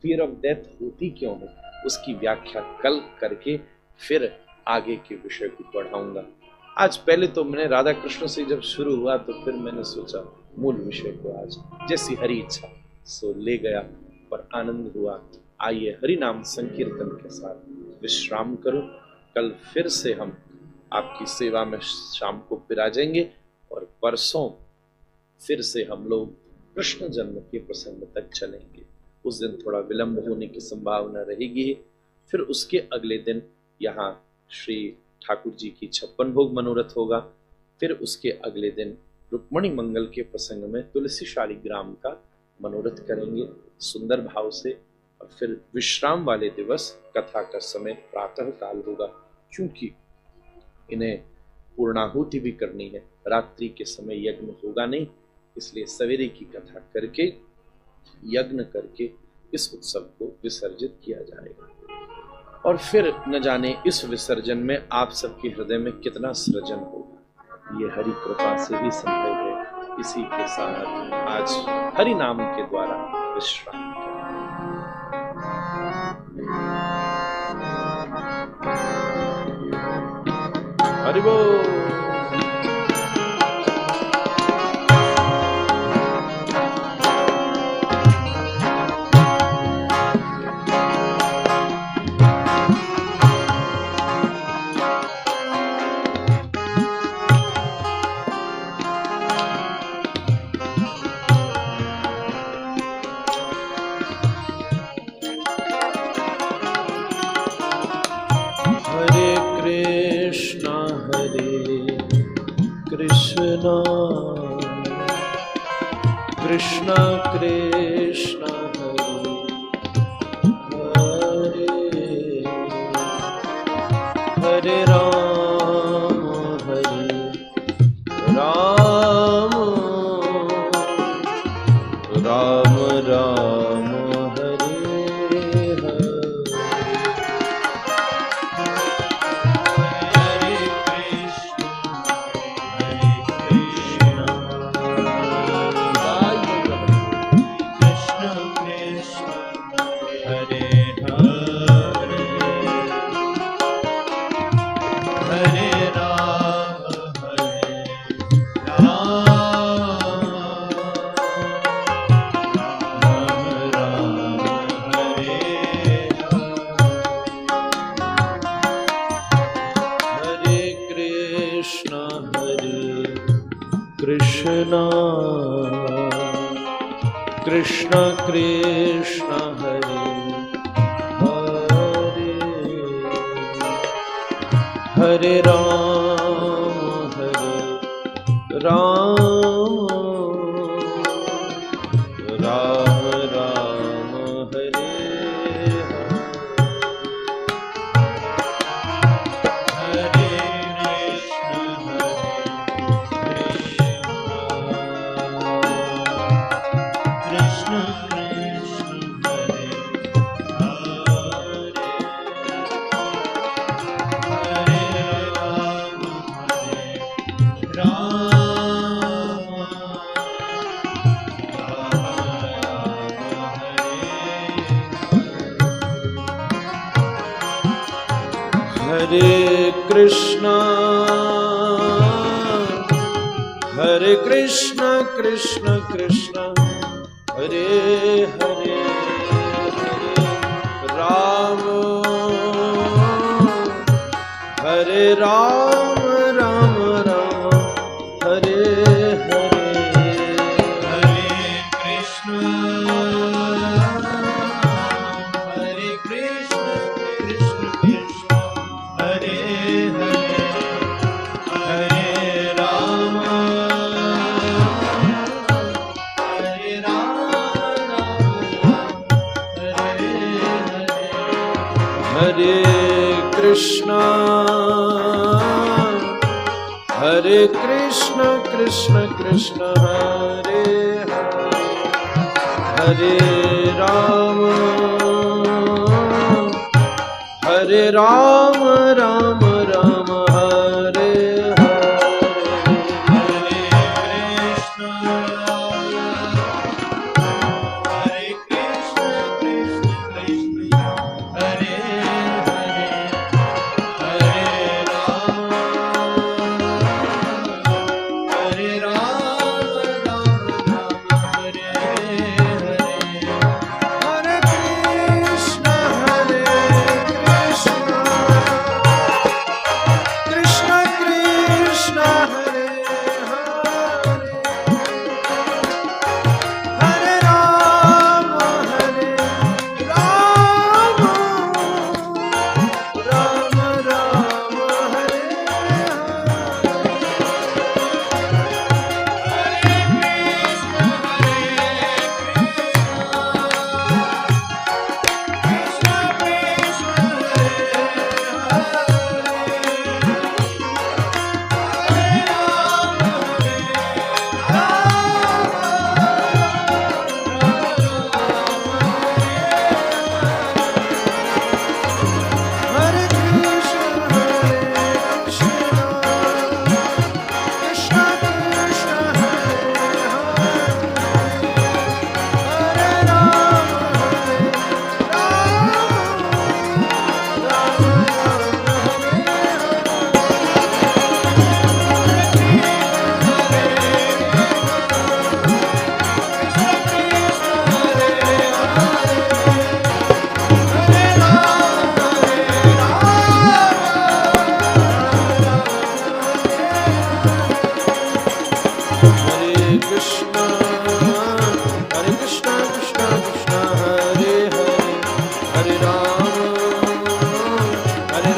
fear of death होती क्यों है, उसकी व्याख्या कल करके फिर आगे के विषय को बढ़ाऊंगा। आज पहले तो मैंने राधा कृष्ण से जब शुरू हुआ तो फिर मैंने सोचा मूल विषय को आज जैसी हरि इच्छा सो ले गया पर आनंद हुआ। आइए हरि नाम संकीर्तन के साथ विश्राम करो। कल फिर से हम आपकी सेवा में शाम को विराजेंगे और परसों फिर से हम लोग कृष्ण जन्म के प्रसंग तक चलेंगे। उस दिन थोड़ा विलंब होने की संभावना रहेगी। फिर उसके अगले दिन यहाँ श्री ठाकुर जी की 56 भोग मनोरथ होगा। फिर उसके अगले दिन रुक्मणी मंगल के प्रसंग में तुलसी शालिग्राम का मनोरथ करेंगे सुंदर भाव से। और फिर विश्राम वाले दिवस कथा का समय प्रातः काल होगा, क्योंकि इन्हें पूर्णाहुति भी करनी है। रात्रि के समय यज्ञ होगा नहीं, इसलिए सवेरे की कथा करके यज्ञ करके इस उत्सव को विसर्जित किया जाएगा। और फिर न जाने इस विसर्जन में आप सबके हृदय में कितना सृजन होगा, ये हरि कृपा से ही संभव है। इसी के साथ आज हरि नाम के द्वारा विश्राम करें। हरि बोल। कृष्णा कृष्ण कृष्ण हरे हरे हरे राम राम राम हरे हरे कृष्ण कृष्ण कृष्ण हरे हरे हरे राम राम राम हरे हरे कृष्णा कृष्ण कृष्ण हरे हरे राम राम राम हरे हरे हरे कृष्ण कृष्ण कृष्ण हरे हरे हरे राम हरे कृष्णा कृष्ण कृष्ण हरे हरे हरे राम राम राम हरे हरे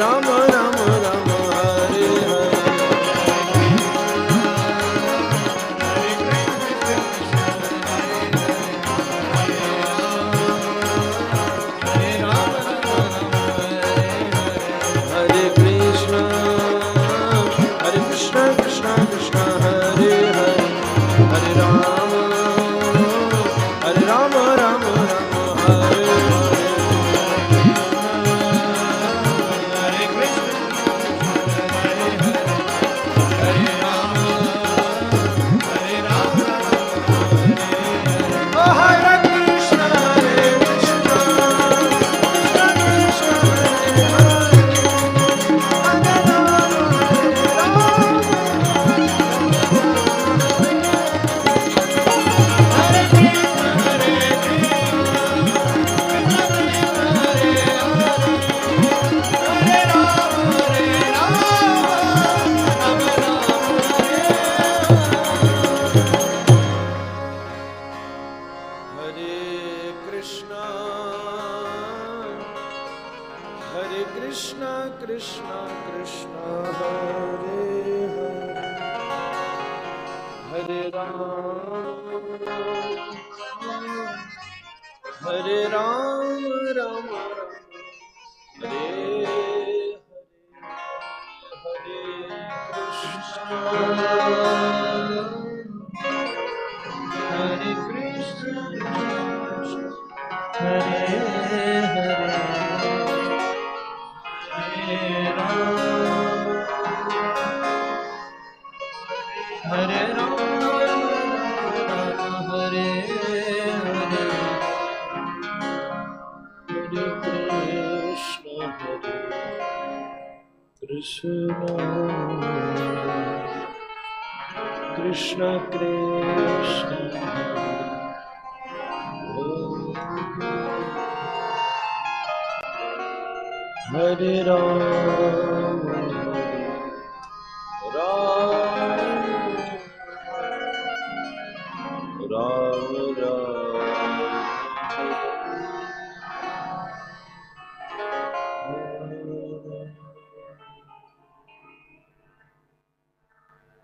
राम राम हरे हरे हरे कृष्णा कृष्णा कृष्णा हरे हरे, हरे राम राम राम हरे हरे, हरे कृष्णा हरे कृष्ण हरे हरे, हरे राम हरे राम, हरे हरे, हरे कृष्ण कृष्ण कृष्ण हरे राम राम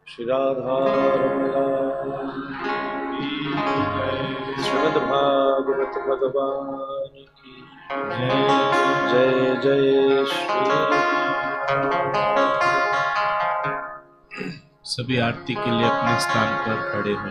श्री राधा श्रीमद् भागवत भगवान की जय जय श्री। सभी आरती के लिए अपने स्थान पर खड़े हों।